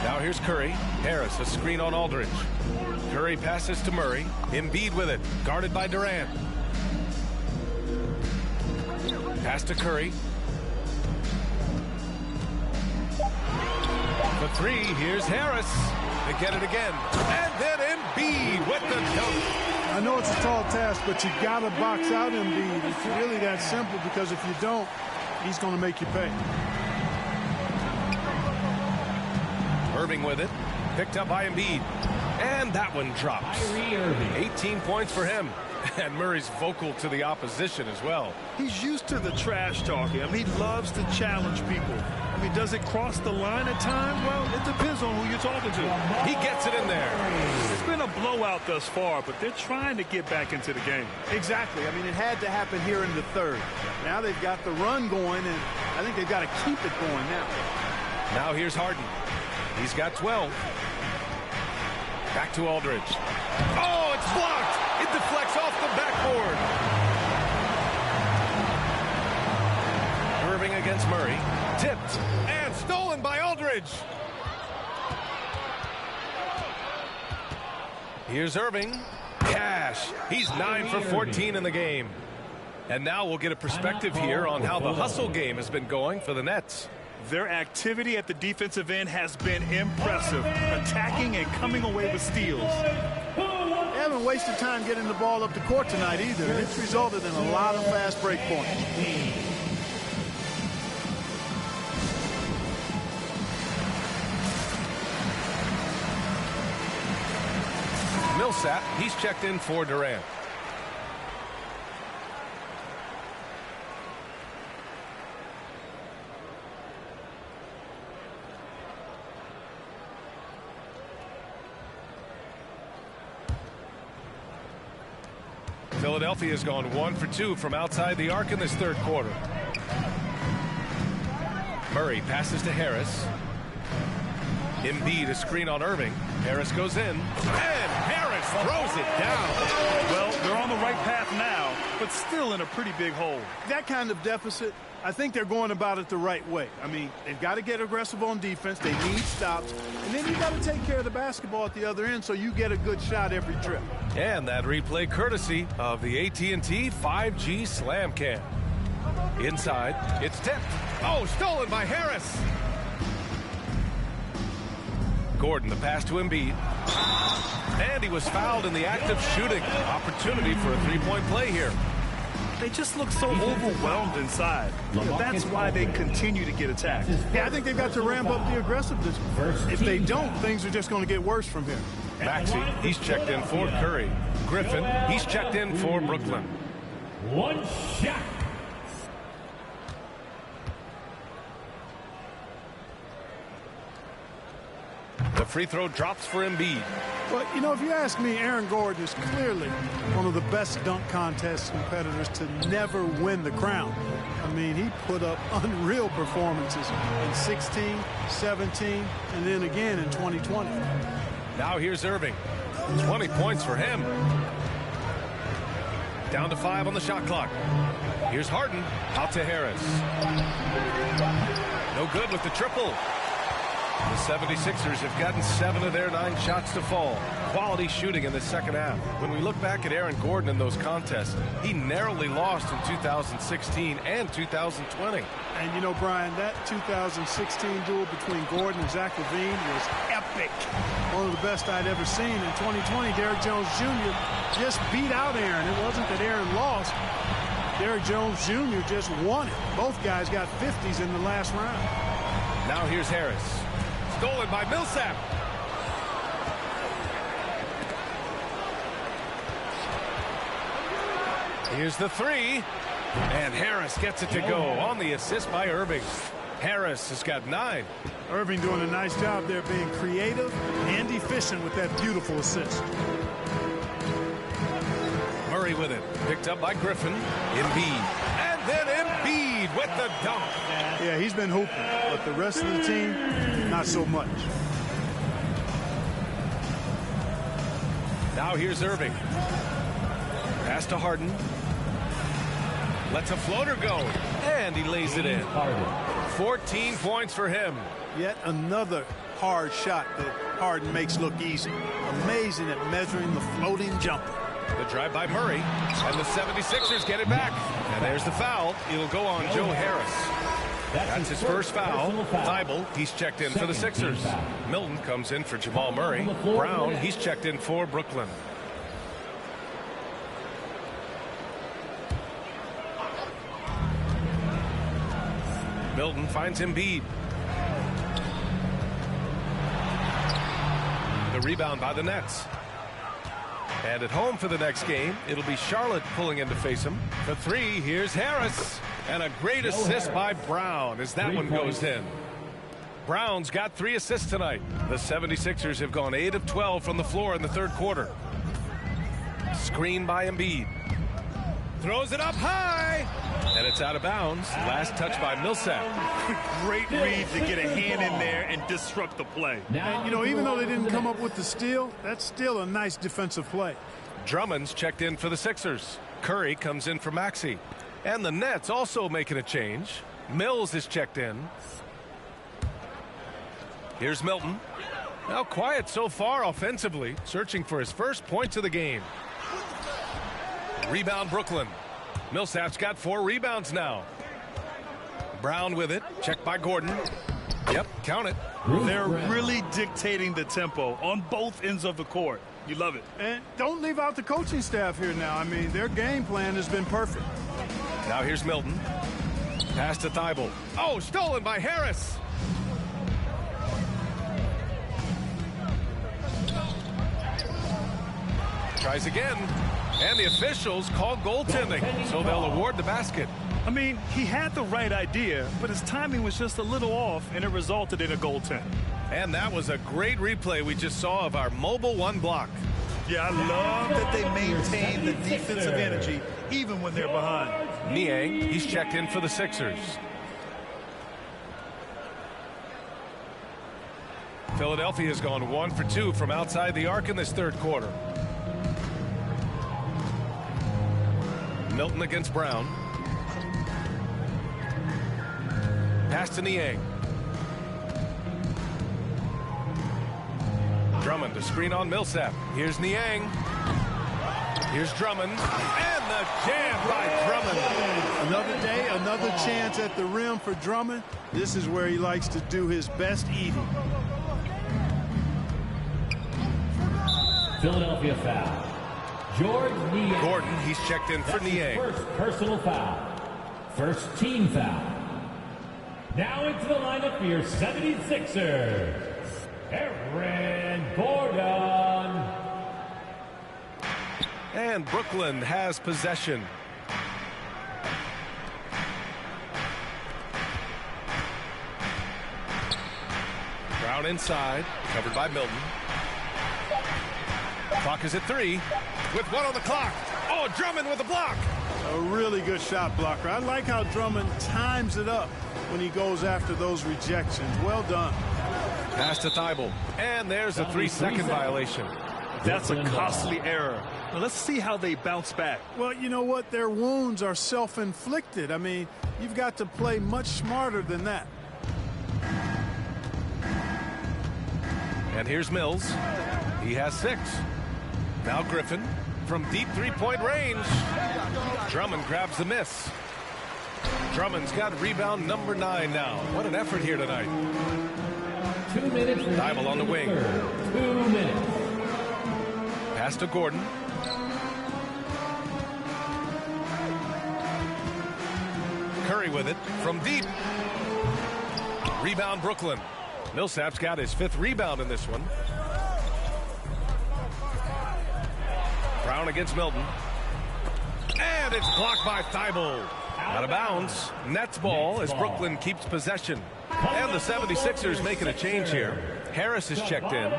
Now here's Curry. Harris, a screen on Aldridge. Curry passes to Murray. Embiid with it. Guarded by Durant. Pass to Curry. For 3, here's Harris. To get it again. And then Embiid with the dunk. I know it's a tall task, but you got to box out Embiid. It's really that simple, because if you don't, he's going to make you pay. Irving with it. Picked up by Embiid. And that one drops. Kyrie Irving. 18 points for him. And Murray's vocal to the opposition as well. He's used to the trash talking. I mean, he loves to challenge people. I mean, does it cross the line at times? Well, it depends on who you're talking to. He gets it in there. It's been a blowout thus far, but they're trying to get back into the game. Exactly. I mean, it had to happen here in the third. Now they've got the run going, and I think they've got to keep it going now. Now here's Harden. He's got 12. Back to Aldridge. Oh, it's blocked. It deflects off the backboard. Irving against Murray. Tipped and stolen by Aldridge. Here's Irving. Cash. He's 9 for 14 in the game. And now we'll get a perspective here on how the hustle game has been going for the Nets. Their activity at the defensive end has been impressive, attacking and coming away with steals. They haven't wasted time getting the ball up the court tonight either. It's resulted in a lot of fast break points. Millsap, he's checked in for Durant. Philadelphia's gone 1 for 2 from outside the arc in this third quarter. Murray passes to Harris. Embiid, a screen on Irving. Harris goes in. And Harris throws it down. Well, they're on the right path now. but still in a pretty big hole. That kind of deficit, I think they're going about it the right way. I mean, they've got to get aggressive on defense. They need stops. And then you got to take care of the basketball at the other end so you get a good shot every trip. And that replay courtesy of the AT&T 5G Slam Cam. Inside, it's tipped. Oh, stolen by Harris. Gordon, the pass to Embiid. And he was fouled in the act of shooting. Opportunity for a three-point play here. They just look so overwhelmed inside. That's why they continue to get attacked. Yeah, I think they've got to ramp up the aggressiveness. If they don't, things are just going to get worse from here. Maxey, he's checked in for Curry. Griffin, he's checked in for Brooklyn. One shot. The free throw drops for Embiid. But, you know, if you ask me, Aaron Gordon is clearly one of the best dunk contest competitors to never win the crown. I mean, he put up unreal performances in 16, 17, and then again in 2020. Now here's Irving. 20 points for him. Down to 5 on the shot clock. Here's Harden. Out to Harris. No good with the triple. The 76ers have gotten 7 of their 9 shots to fall. Quality shooting in the second half. When we look back at Aaron Gordon in those contests, he narrowly lost in 2016 and 2020. And, you know, Brian, that 2016 duel between Gordon and Zach LaVine was epic. One of the best I'd ever seen. In 2020, Derrick Jones Jr. just beat out Aaron. It wasn't that Aaron lost. Derrick Jones Jr. just won it. Both guys got 50s in the last round. Now here's Harris. Stolen by Millsap. Here's the three. And Harris gets it to go on the assist by Irving. Harris has got 9. Irving doing a nice job there being creative and efficient with that beautiful assist. Murray with it. Picked up by Griffin. Embiid. And then Embiid with the dunk. Yeah, he's been hooping, but the rest of the team, not so much. Now here's Irving. Pass to Harden. Lets a floater go. And he lays it in. 14 points for him. Yet another hard shot that Harden makes look easy. Amazing at measuring the floating jumper. The drive by Murray. And the 76ers get it back. And there's the foul. It'll go on Joe Harris. That's his first foul. Thibault, he's checked in for the Sixers. Milton comes in for Jamal Murray. Brown, he's checked in for Brooklyn. Milton finds Embiid. The rebound by the Nets. And at home for the next game, it'll be Charlotte pulling in to face him. For 3, here's Harris. And a great assist by Brown as that one goes in. Brown's got 3 assists tonight. The 76ers have gone 8 of 12 from the floor in the third quarter. Screen by Embiid. Throws it up high. And it's out of bounds. Last touch by Millsap. Great read to get a hand in there and disrupt the play. And, you know, even though they didn't come up with the steal, that's still a nice defensive play. Drummond's checked in for the Sixers. Curry comes in for Maxey. And the Nets also making a change. Mills is checked in. Here's Milton. Now quiet so far offensively, searching for his first points of the game. Rebound Brooklyn. Millsap's got 4 rebounds now. Brown with it. Checked by Gordon. Yep, count it. They're really dictating the tempo on both ends of the court. You love it. And don't leave out the coaching staff here now. I mean, their game plan has been perfect. Now here's Milton. Pass to Thibault. Oh, stolen by Harris. Tries again. And the officials call goaltending, so they'll award the basket. I mean, he had the right idea, but his timing was just a little off, and it resulted in a goaltend. And that was a great replay we just saw of our mobile 1 block. Yeah, I love that they maintain the defensive energy even when they're behind. Niang, he's checked in for the Sixers. Philadelphia's gone 1 for 2 from outside the arc in this third quarter. Milton against Brown. Pass to Niang. Drummond to screen on Millsap. Here's Niang. Here's Drummond. And the jam by Drummond. Another day, another chance at the rim for Drummond. This is where he likes to do his best eating. Philadelphia foul. George Niang. Gordon, he's checked in for Niang. First personal foul. First team foul. Now into the lineup for your 76ers. Aaron Gordon. And Brooklyn has possession. Brown inside, covered by Milton. Clock is at 3, with 1 on the clock. Oh, Drummond with a block. A really good shot blocker. I like how Drummond times it up when he goes after those rejections. Well done. Pass to Thibault. And there's a 3-second violation. That's a costly error. Now let's see how they bounce back. Well, you know what? Their wounds are self-inflicted. I mean, you've got to play much smarter than that. And here's Mills. He has 6. Now Griffin from deep three-point range. Drummond grabs the miss. Drummond's got rebound number 9 now. What an effort here tonight. 2 minutes. Thibault on the wing. 2 minutes. Pass to Gordon. Curry with it from deep. Rebound Brooklyn. Millsap's got his 5th rebound in this one. Brown against Milton. And it's blocked by Thibault. Out of bounds. Nets ball as Brooklyn keeps possession. And the 76ers making a change here. Harris is checked in.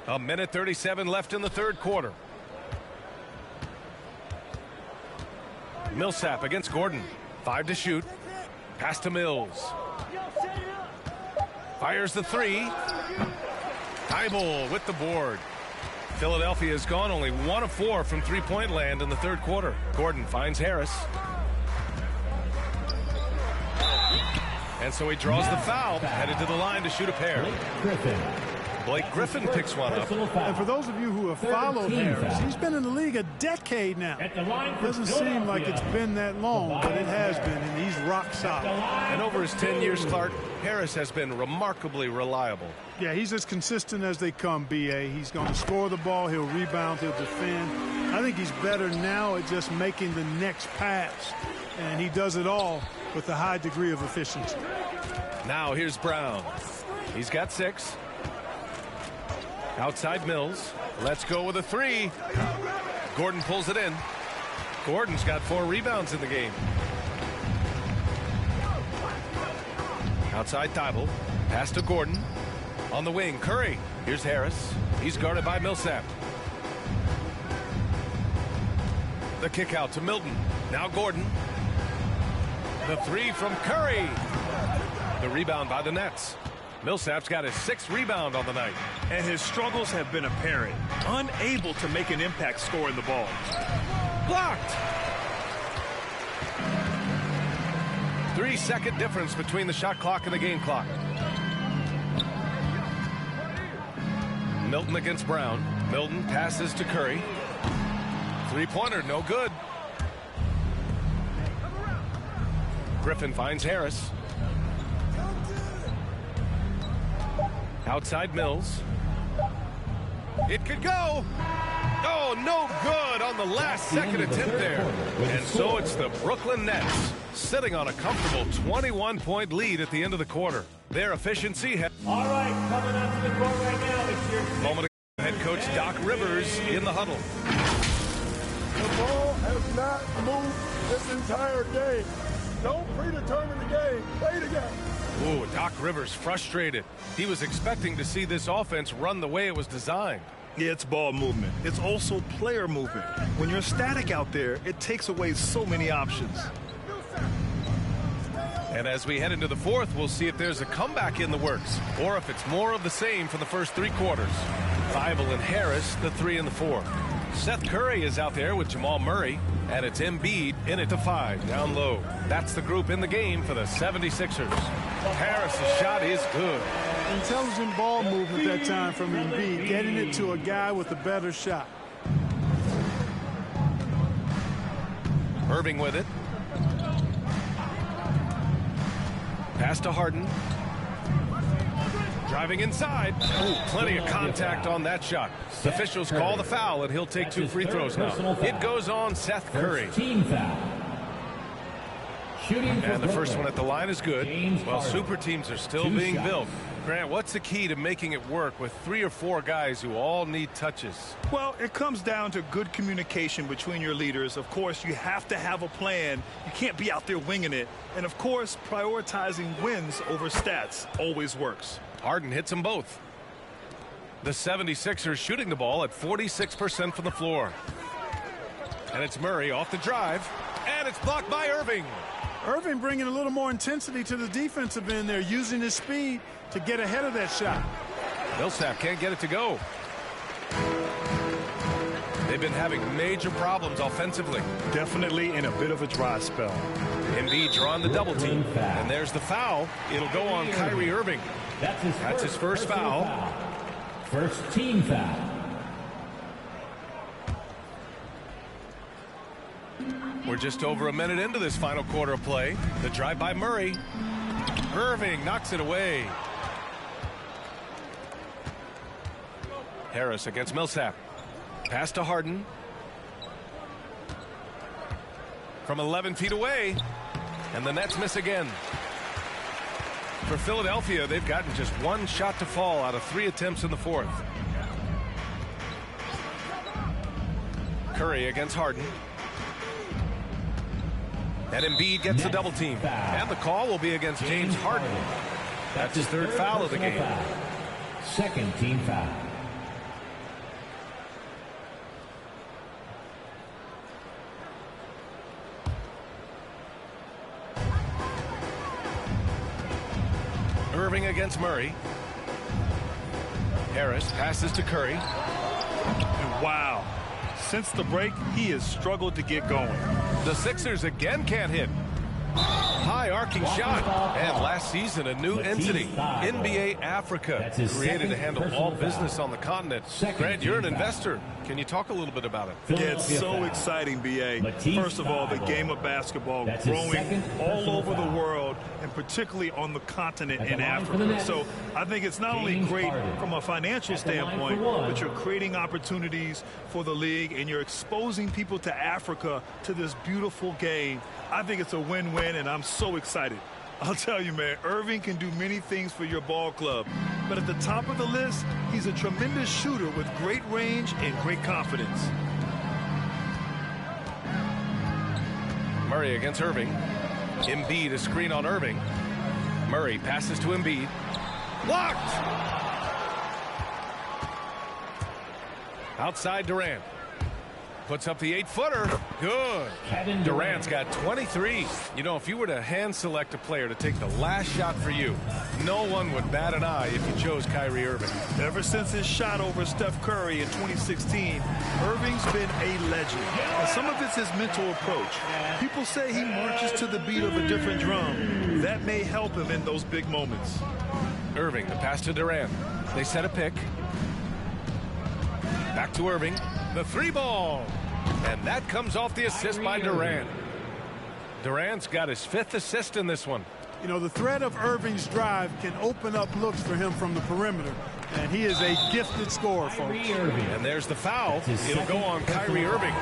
A minute 37 left in the 3rd quarter. Millsap against Gordon. 5 to shoot. Pass to Mills. Fires the 3. Thibault with the board. Philadelphia has gone only 1 of 4 from three-point land in the 3rd quarter. Gordon finds Harris. And so he draws the foul, headed to the line to shoot a pair. Blake Griffin picks one up. And for those of you who have followed Harris, he's been in the league a decade now. Doesn't seem like it's been that long, but it has been, and he's rock solid. And over his 10 years, Clark, Harris has been remarkably reliable. Yeah, he's as consistent as they come, B.A. He's going to score the ball, he'll rebound, he'll defend. I think he's better now at just making the next pass, and he does it all with a high degree of efficiency. Now here's Brown. He's got 6. Outside Mills. Let's go with a 3. Gordon pulls it in. Gordon's got 4 rebounds in the game. Outside Thibault. Pass to Gordon. On the wing, Curry. Here's Harris. He's guarded by Millsap. The kick out to Milton. Now Gordon. The 3 from Curry. The rebound by the Nets. Millsap's got his 6th rebound on the night. And his struggles have been apparent. Unable to make an impact scoring the ball. Blocked. 3-second difference between the shot clock and the game clock. Milton against Brown. Milton passes to Curry. 3-pointer, no good. Griffin finds Harris. Outside Mills. It could go. Oh, no good on the last second attempt there. And so it's the Brooklyn Nets sitting on a comfortable 21-point lead at the end of the quarter. Their efficiency has... All right, coming up to the court right now, it's your... Moment ago, head coach Doc Rivers in the huddle. The ball has not moved this entire game. Don't predetermine the game. Play the game. Ooh, Doc Rivers frustrated. He was expecting to see this offense run the way it was designed. Yeah, it's ball movement. It's also player movement. When you're static out there, it takes away so many options. And as we head into the fourth, we'll see if there's a comeback in the works or if it's more of the same for the first three quarters. Feivel and Harris, the 3 and the 4. Seth Curry is out there with Jamal Murray, and it's Embiid in at the 5, down low. That's the group in the game for the 76ers. Harris's shot is good. Intelligent ball movement that time from Embiid, getting it to a guy with a better shot. Irving with it. Pass to Harden. Driving inside. Ooh, plenty of contact on that shot. The officials call the foul, and he'll take 2 free throws now. It goes on Seth Curry. Team foul. And the first one at the line is good. Well, super teams are still being built. Grant, what's the key to making it work with 3 or 4 guys who all need touches? Well, it comes down to good communication between your leaders. Of course, you have to have a plan. You can't be out there winging it. And, of course, prioritizing wins over stats always works. Harden hits them both. The 76ers shooting the ball at 46% from the floor. And it's Murray off the drive. And it's blocked by Irving. Irving bringing a little more intensity to the defensive end there, using his speed to get ahead of that shot. Millsap can't get it to go. They've been having major problems offensively. Definitely in a bit of a dry spell. Embiid drawing the double team. And there's the foul. It'll go on Kyrie Irving. That's his first foul. First team foul. We're just over a minute into this final quarter of play. The drive by Murray. Irving knocks it away. Harris against Millsap. Pass to Harden. From 11 feet away. And the Nets miss again. For Philadelphia, they've gotten just 1 shot to fall out of 3 attempts in the fourth. Curry against Harden. And Embiid gets the double team. And the call will be against James Harden. That's his 3rd foul of the game. Second team foul. Irving against Murray. Harris passes to Curry. And wow. Since the break, he has struggled to get going. The Sixers again can't hit. High arcing shot. And last season, a new entity, NBA Africa, created to handle all business on the continent. Grant, you're an investor. Can you talk a little bit about it? Yeah, it's so exciting, B.A. First of all, the game of basketball growing all over the world, and particularly on the continent in Africa. So I think it's not only great from a financial standpoint, but you're creating opportunities for the league, and you're exposing people to Africa, to this beautiful game. I think it's a win-win, and I'm so excited. I'll tell you, man, Irving can do many things for your ball club. But at the top of the list, he's a tremendous shooter with great range and great confidence. Murray against Irving. Embiid, a screen on Irving. Murray passes to Embiid. Blocked! Outside Durant. Puts up the 8-footer. Good. Durant's got 23. You know, if you were to hand select a player to take the last shot for you, no one would bat an eye if you chose Kyrie Irving. Ever since his shot over Steph Curry in 2016, Irving's been a legend. And some of it's his mental approach. People say he marches to the beat of a different drum. That may help him in those big moments. Irving, the pass to Durant. They set a pick. Back to Irving. The 3-ball. And that comes off the assist by Durant. Durant's got his 5th assist in this one. You know, the threat of Irving's drive can open up looks for him from the perimeter. And he is a gifted scorer, folks. And there's the foul. It'll go on Kyrie Irving.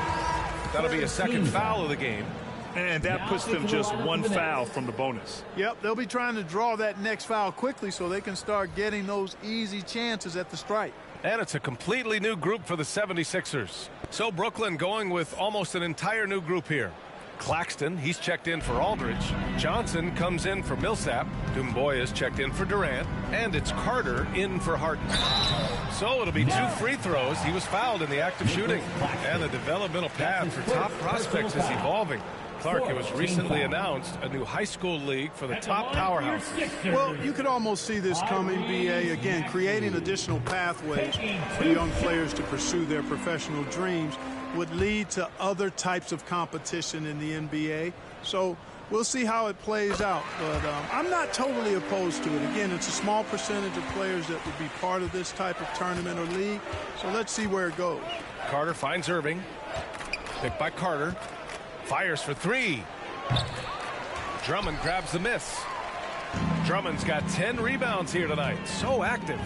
That'll be a 2nd foul of the game. And that puts them just 1 foul from the bonus. Yep, they'll be trying to draw that next foul quickly so they can start getting those easy chances at the stripe. And it's a completely new group for the 76ers. So Brooklyn going with almost an entire new group here. Claxton, he's checked in for Aldridge. Johnson comes in for Millsap. Doumbouya's checked in for Durant. And it's Carter in for Harden. So it'll be 2 free throws. He was fouled in the act of shooting. And the developmental path for top prospects is evolving. Clark, it was recently announced a new high school league for the top powerhouses. Well, you could almost see this coming, BA, again, creating additional pathways for young players to pursue their professional dreams would lead to other types of competition in the NBA. So we'll see how it plays out. But I'm not totally opposed to it. Again, it's a small percentage of players that would be part of this type of tournament or league. So let's see where it goes. Carter finds Irving. Picked by Carter. Fires for three. Drummond grabs the miss. Drummond's got 10 rebounds here tonight. So active.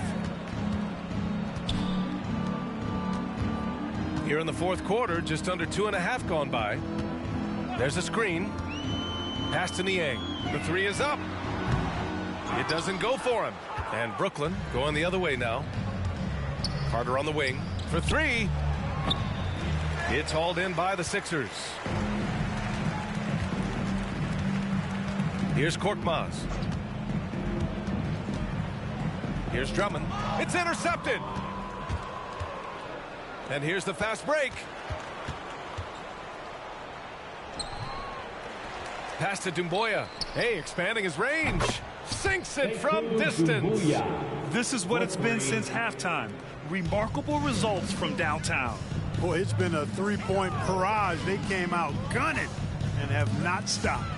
Here in the fourth quarter, just under 2.5 gone by. There's a screen. Pass to Niang. The three is up. It doesn't go for him. And Brooklyn going the other way now. Carter on the wing for three. It's hauled in by the Sixers. Here's Korkmaz. Here's Drummond. It's intercepted. And here's the fast break. Pass to Doumbouya. Hey, expanding his range. Sinks it from distance. This is what it's been since halftime. Remarkable results from downtown. Boy, it's been a three-point barrage. They came out gunning and have not stopped.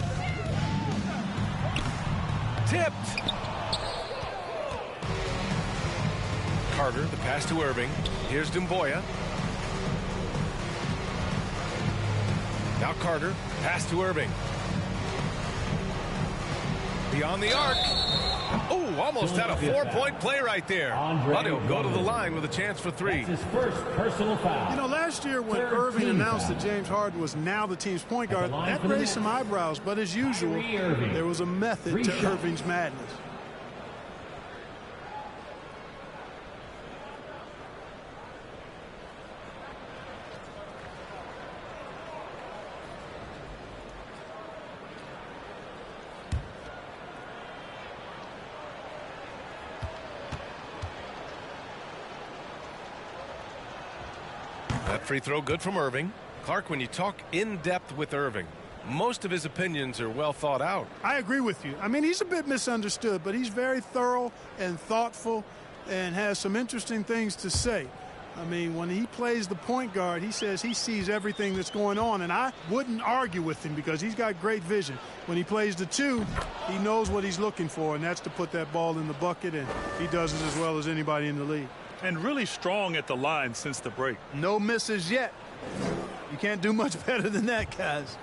Tipped. Carter, the pass to Irving. Here's Doumbouya. Now Carter, pass to Irving. Beyond the arc. Oh, almost had a 4-point play right there. But he'll go to the line with a chance for three. That's his first personal foul. You know, last year when Irving announced that James Harden was now the team's point guard, that raised some eyebrows. But as usual, there was a method to Irving's madness. That free throw good from Irving. Clark, when you talk in depth with Irving, most of his opinions are well thought out. I agree with you. I mean, he's a bit misunderstood, but he's very thorough and thoughtful and has some interesting things to say. I mean, when he plays the point guard, he says he sees everything that's going on, and I wouldn't argue with him because he's got great vision. When he plays the two, he knows what he's looking for, and that's to put that ball in the bucket, and he does it as well as anybody in the league. And really strong at the line since the break. No misses yet. You can't do much better than that, guys.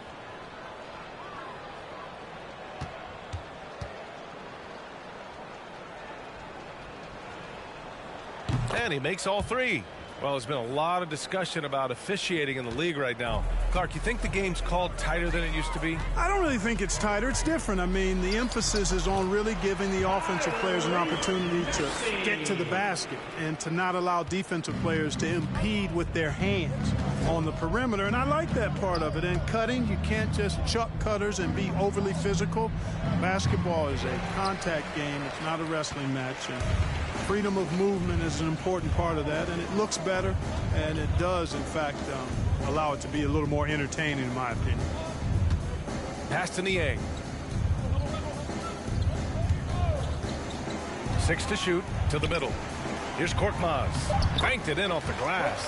And he makes all three. Well, there's been a lot of discussion about officiating in the league right now. Clark, you think the game's called tighter than it used to be? I don't really think it's tighter. It's different. I mean, the emphasis is on really giving the offensive players an opportunity to get to the basket and to not allow defensive players to impede with their hands on the perimeter. And I like that part of it. And cutting, you can't just chuck cutters and be overly physical. Basketball is a contact game. It's not a wrestling match. And freedom of movement is an important part of that, and it looks better, and it does, in fact, allow it to be a little more entertaining, in my opinion. Pass to Niang. 6 to shoot to the middle. Here's Korkmaz. Banked it in off the glass.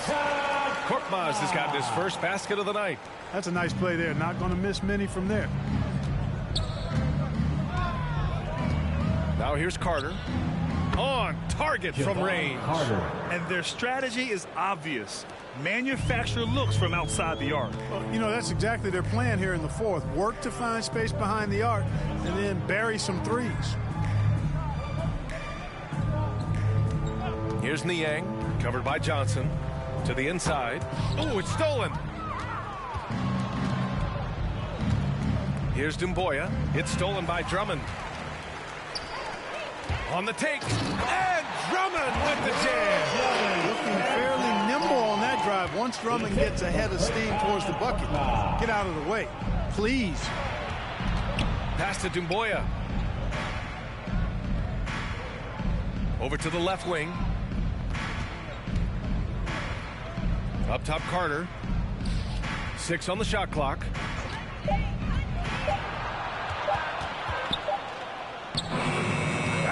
Korkmaz has gotten his first basket of the night. That's a nice play there. Not going to miss many from there. Now here's Carter. On target from range. And their strategy is obvious. Manufacture looks from outside the arc. Well, you know, that's exactly their plan here in the fourth. Work to find space behind the arc and then bury some threes. Here's Niang, covered by Johnson. To the inside. Oh, it's stolen. Here's Doumbouya. It's stolen by Drummond. On the take, and Drummond with the jam. Looking fairly nimble on that drive. Once Drummond gets ahead of steam towards the bucket, get out of the way, please. Pass to Doumbouya. Over to the left wing. Up top, Carter. 6 on the shot clock.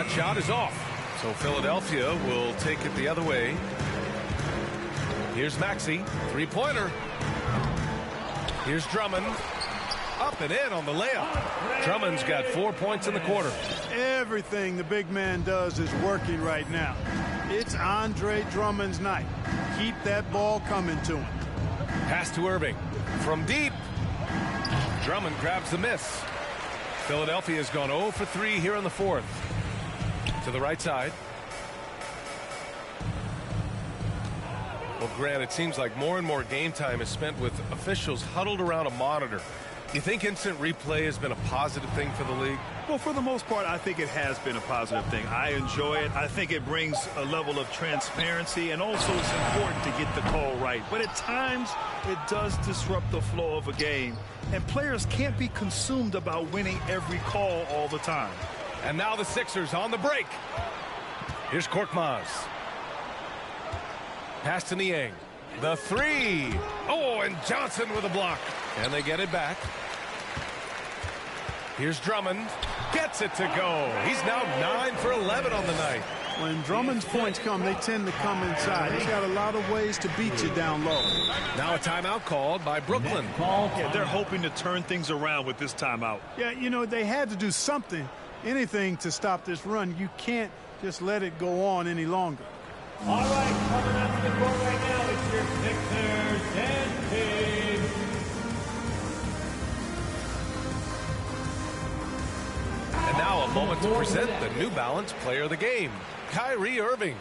That shot is off. So Philadelphia will take it the other way. Here's Maxey, three-pointer. Here's Drummond. Up and in on the layup. Drummond's got 4 points in the quarter. Everything the big man does is working right now. It's Andre Drummond's night. Keep that ball coming to him. Pass to Irving. From deep. Drummond grabs the miss. Philadelphia has gone 0 for 3 here in the fourth. To the right side. Well, Grant, it seems like more and more game time is spent with officials huddled around a monitor. You think instant replay has been a positive thing for the league? Well, for the most part, I think it has been a positive thing. I enjoy it. I think it brings a level of transparency, and also it's important to get the call right. But at times, it does disrupt the flow of a game, and players can't be consumed about winning every call all the time. And now the Sixers on the break. Here's Korkmaz. Pass to Niang. The three. Oh, and Johnson with a block. And they get it back. Here's Drummond. Gets it to go. He's now 9 for 11 on the night. When Drummond's points come, they tend to come inside. He's got a lot of ways to beat you down low. Now a timeout called by Brooklyn. Yeah, they're hoping to turn things around with this timeout. Yeah, you know, they had to do something, anything to stop this run. You can't just let it go on any longer. All right, coming up to the court right now, it's your Sixers and Kings. And now a moment to present the New Balance Player of the Game, Kyrie Irving.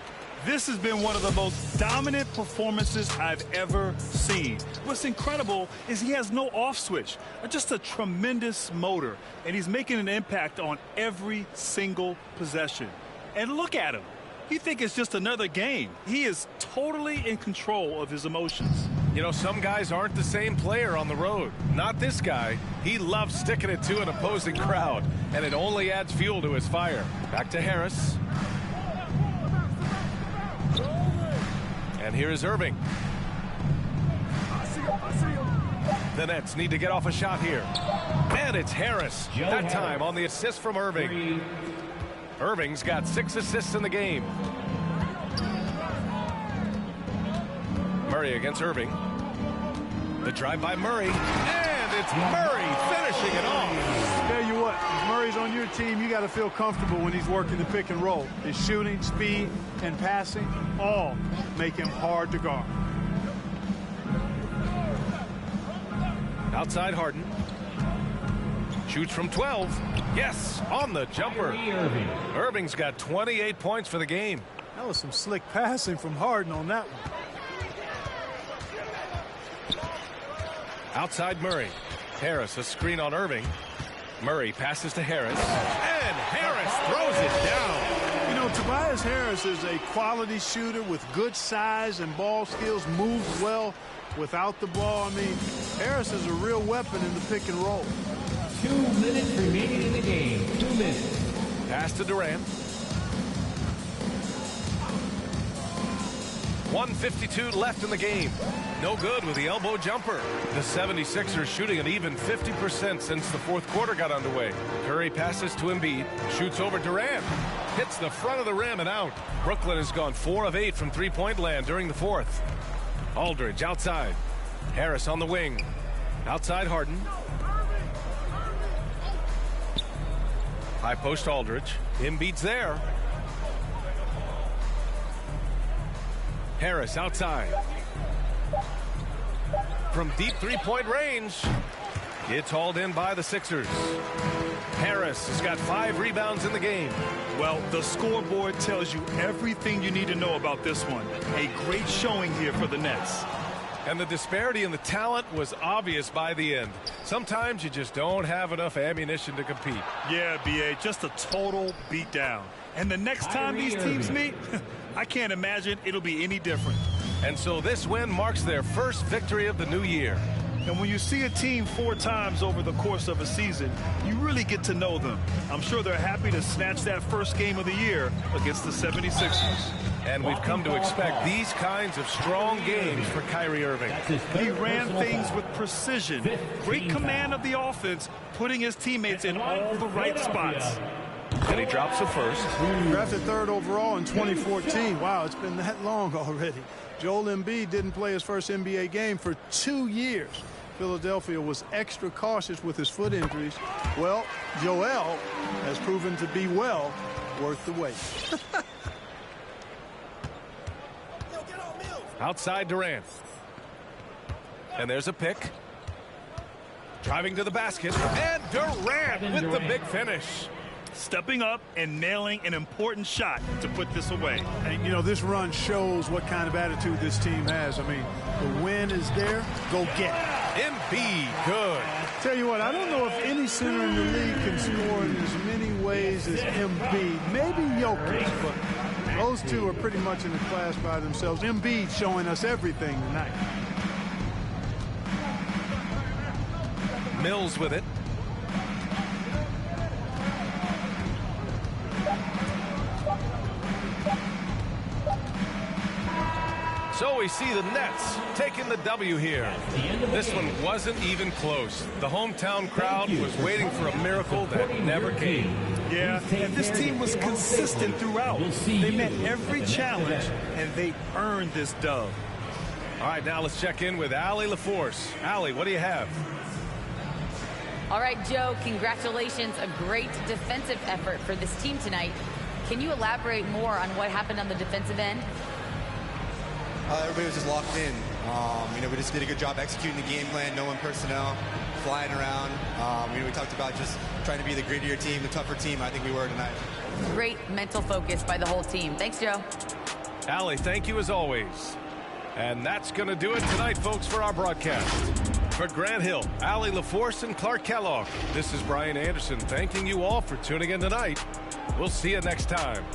This has been one of the most dominant performances I've ever seen. What's incredible is he has no off switch, just a tremendous motor, and he's making an impact on every single possession. And look at him. You think it's just another game. He is totally in control of his emotions. You know, some guys aren't the same player on the road. Not this guy. He loves sticking it to an opposing crowd, and it only adds fuel to his fire. Back to Harris. And here is Irving. The Nets need to get off a shot here. And it's Harris. That time on the assist from Irving. Irving's got 6 assists in the game. Murray against Irving. The drive by Murray. And it's Murray finishing it off. Tell you what, if Murray's on your team, you got to feel comfortable when he's working the pick and roll. His shooting, speed, and passing all make him hard to guard. Outside Harden. Shoots from 12. Yes, on the jumper. Irving's got 28 points for the game. That was some slick passing from Harden on that one. Outside Murray. Harris, a screen on Irving. Murray passes to Harris. And Harris throws it down. You know, Tobias Harris is a quality shooter with good size and ball skills, moves well without the ball. I mean, Harris is a real weapon in the pick and roll. 2 minutes remaining in the game. 2 minutes. Pass to Durant. 1:52 left in the game. No good with the elbow jumper. The 76ers shooting an even 50% since the fourth quarter got underway. Curry passes to Embiid. Shoots over Durant. Hits the front of the rim and out. Brooklyn has gone 4 of 8 from three-point land during the fourth. Aldridge outside. Harris on the wing. Outside Harden. High post Aldridge. Embiid's there. Harris outside. From deep three-point range. It's hauled in by the Sixers. Harris has got 5 rebounds in the game. Well, the scoreboard tells you everything you need to know about this one. A great showing here for the Nets. And the disparity in the talent was obvious by the end. Sometimes you just don't have enough ammunition to compete. Yeah, B.A., just a total beatdown. And the next time these teams meet, I can't imagine it'll be any different. And so this win marks their first victory of the new year. And when you see a team 4 times over the course of a season, you really get to know them. I'm sure they're happy to snatch that first game of the year against the 76ers. And we've come to expect these kinds of strong games for Kyrie Irving. He ran things with precision. Great command of the offense, putting his teammates in all the right spots. And he drops a first. Drafted 3rd overall in 2014. Wow, it's been that long already. Joel Embiid didn't play his first NBA game for 2 years. Philadelphia was extra cautious with his foot injuries. Well, Joel has proven to be well worth the wait. Outside Durant. And there's a pick. Driving to the basket. And Durant with the big finish. Stepping up and nailing an important shot to put this away. And, you know, this run shows what kind of attitude this team has. I mean, the win is there. Go get it. Embiid, good. Tell you what, I don't know if any center in the league can score in as many ways as Embiid. Maybe Jokic, but those two are pretty much in a class by themselves. Embiid showing us everything tonight. Mills with it. So we see the Nets taking the W here. This one wasn't even close. The hometown crowd was waiting for a miracle that never came. Yeah, and this team was consistent throughout. They met every challenge, and they earned this dub. All right, now let's check in with Allie LaForce. Allie, what do you have? All right, Joe, congratulations. A great defensive effort for this team tonight. Can you elaborate more on what happened on the defensive end? Everybody was just locked in. You know, we just did a good job executing the game plan, knowing personnel, flying around. You know, we talked about just trying to be the grittier team, the tougher team. I think we were tonight. Great mental focus by the whole team. Thanks, Joe. Allie, thank you as always. And that's going to do it tonight, folks, for our broadcast. For Grant Hill, Allie LaForce, and Clark Kellogg, this is Brian Anderson thanking you all for tuning in tonight. We'll see you next time.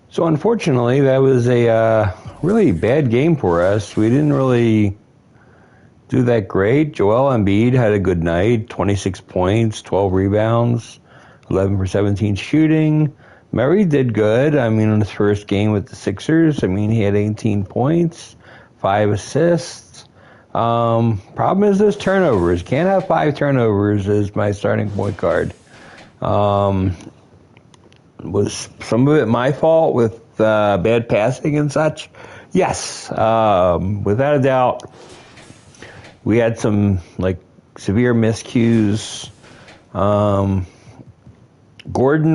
So unfortunately, that was a really bad game for us. We didn't really do that great. Joel Embiid had a good night, 26 points, 12 rebounds, 11 for 17 shooting. Murray did good. I mean, in his first game with the Sixers, I mean, he had 18 points, 5 assists. Problem is those turnovers. Can't have 5 turnovers as my starting point guard. Was some of it my fault with bad passing and such? Yes, without a doubt. We had some severe miscues. Gordon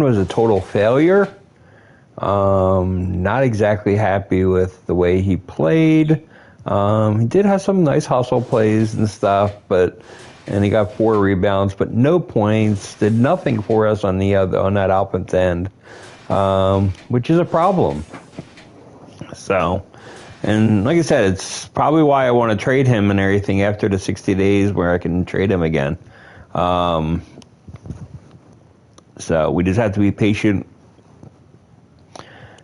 was a total failure. Not exactly happy with the way he played. He did have some nice hustle plays and stuff, and he got 4 rebounds, but no points. Did nothing for us on that offense end, which is a problem. So, and like I said, it's probably why I want to trade him and everything after the 60 days where I can trade him again. So we just have to be patient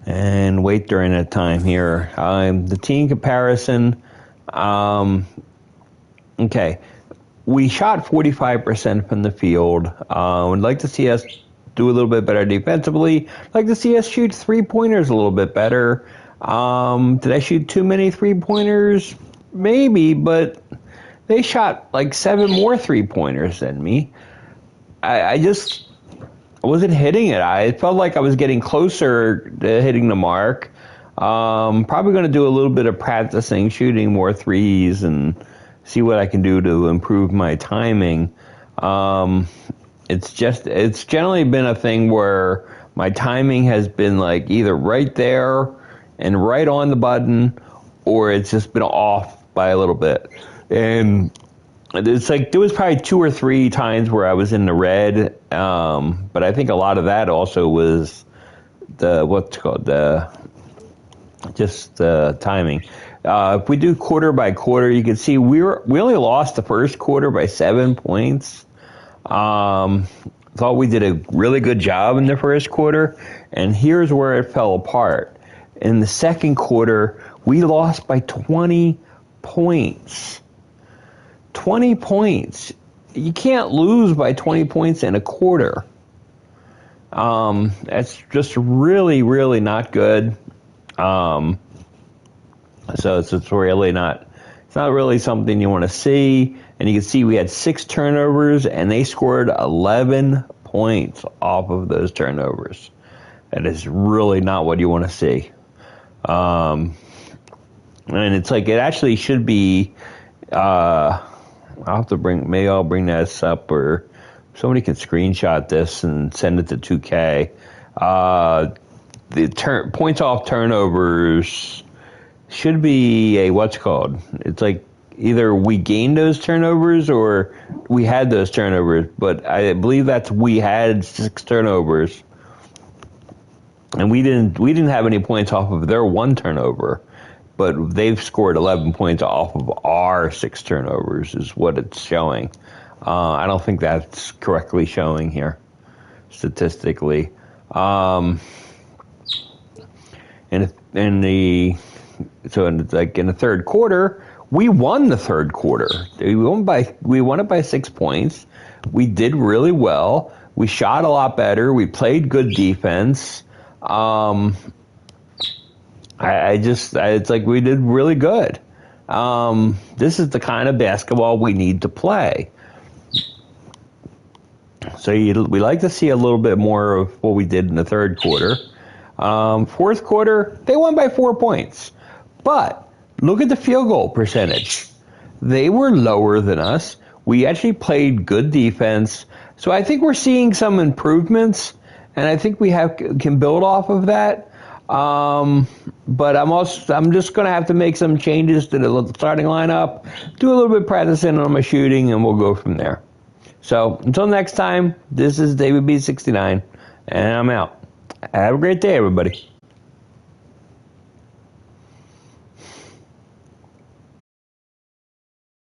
and wait during that time here. The team comparison, okay. We shot 45% from the field. Would like to see us do a little bit better defensively. Like to see us shoot 3-pointers a little bit better. Did I shoot too many 3-pointers? Maybe, but they shot 7 more 3-pointers than me. I wasn't hitting it. I felt like I was getting closer to hitting the mark. Probably going to do a little bit of practicing, shooting more threes and see what I can do to improve my timing. It's generally been a thing where my timing has been either right there and right on the button, or it's just been off by a little bit. And it's there was probably 2 or 3 times where I was in the red, but I think a lot of that also was the timing. If we do quarter by quarter, you can see we only lost the first quarter by 7 points. Thought we did a really good job in the first quarter, and here's where it fell apart. In the second quarter, we lost by 20 points. 20 points. You can't lose by 20 points in a quarter. That's just really, really not good. So it's really not It's not really something you want to see. And you can see we had 6 turnovers, and they scored 11 points off of those turnovers. That is really not what you want to see. And it's like it actually should be. I'll bring this up, or somebody can screenshot this and send it to 2K. The points off turnovers should be it's like either we gained those turnovers or we had those turnovers, but I believe we had 6 turnovers, and we didn't have any points off of their 1 turnover, but they've scored 11 points off of our 6 turnovers is what it's showing. I don't think that's correctly showing here statistically. In the third quarter, we won the third quarter. We won it by 6 points. We did really well. We shot a lot better. We played good defense. It's like we did really good. This is the kind of basketball we need to play. So we like to see a little bit more of what we did in the third quarter. Fourth quarter, they won by 4 points. But look at the field goal percentage. They were lower than us. We actually played good defense. So I think we're seeing some improvements, and I think we can build off of that. But I'm just going to have to make some changes to the starting lineup, do a little bit of practicing on my shooting, and we'll go from there. So until next time, this is David B69, and I'm out. Have a great day, everybody.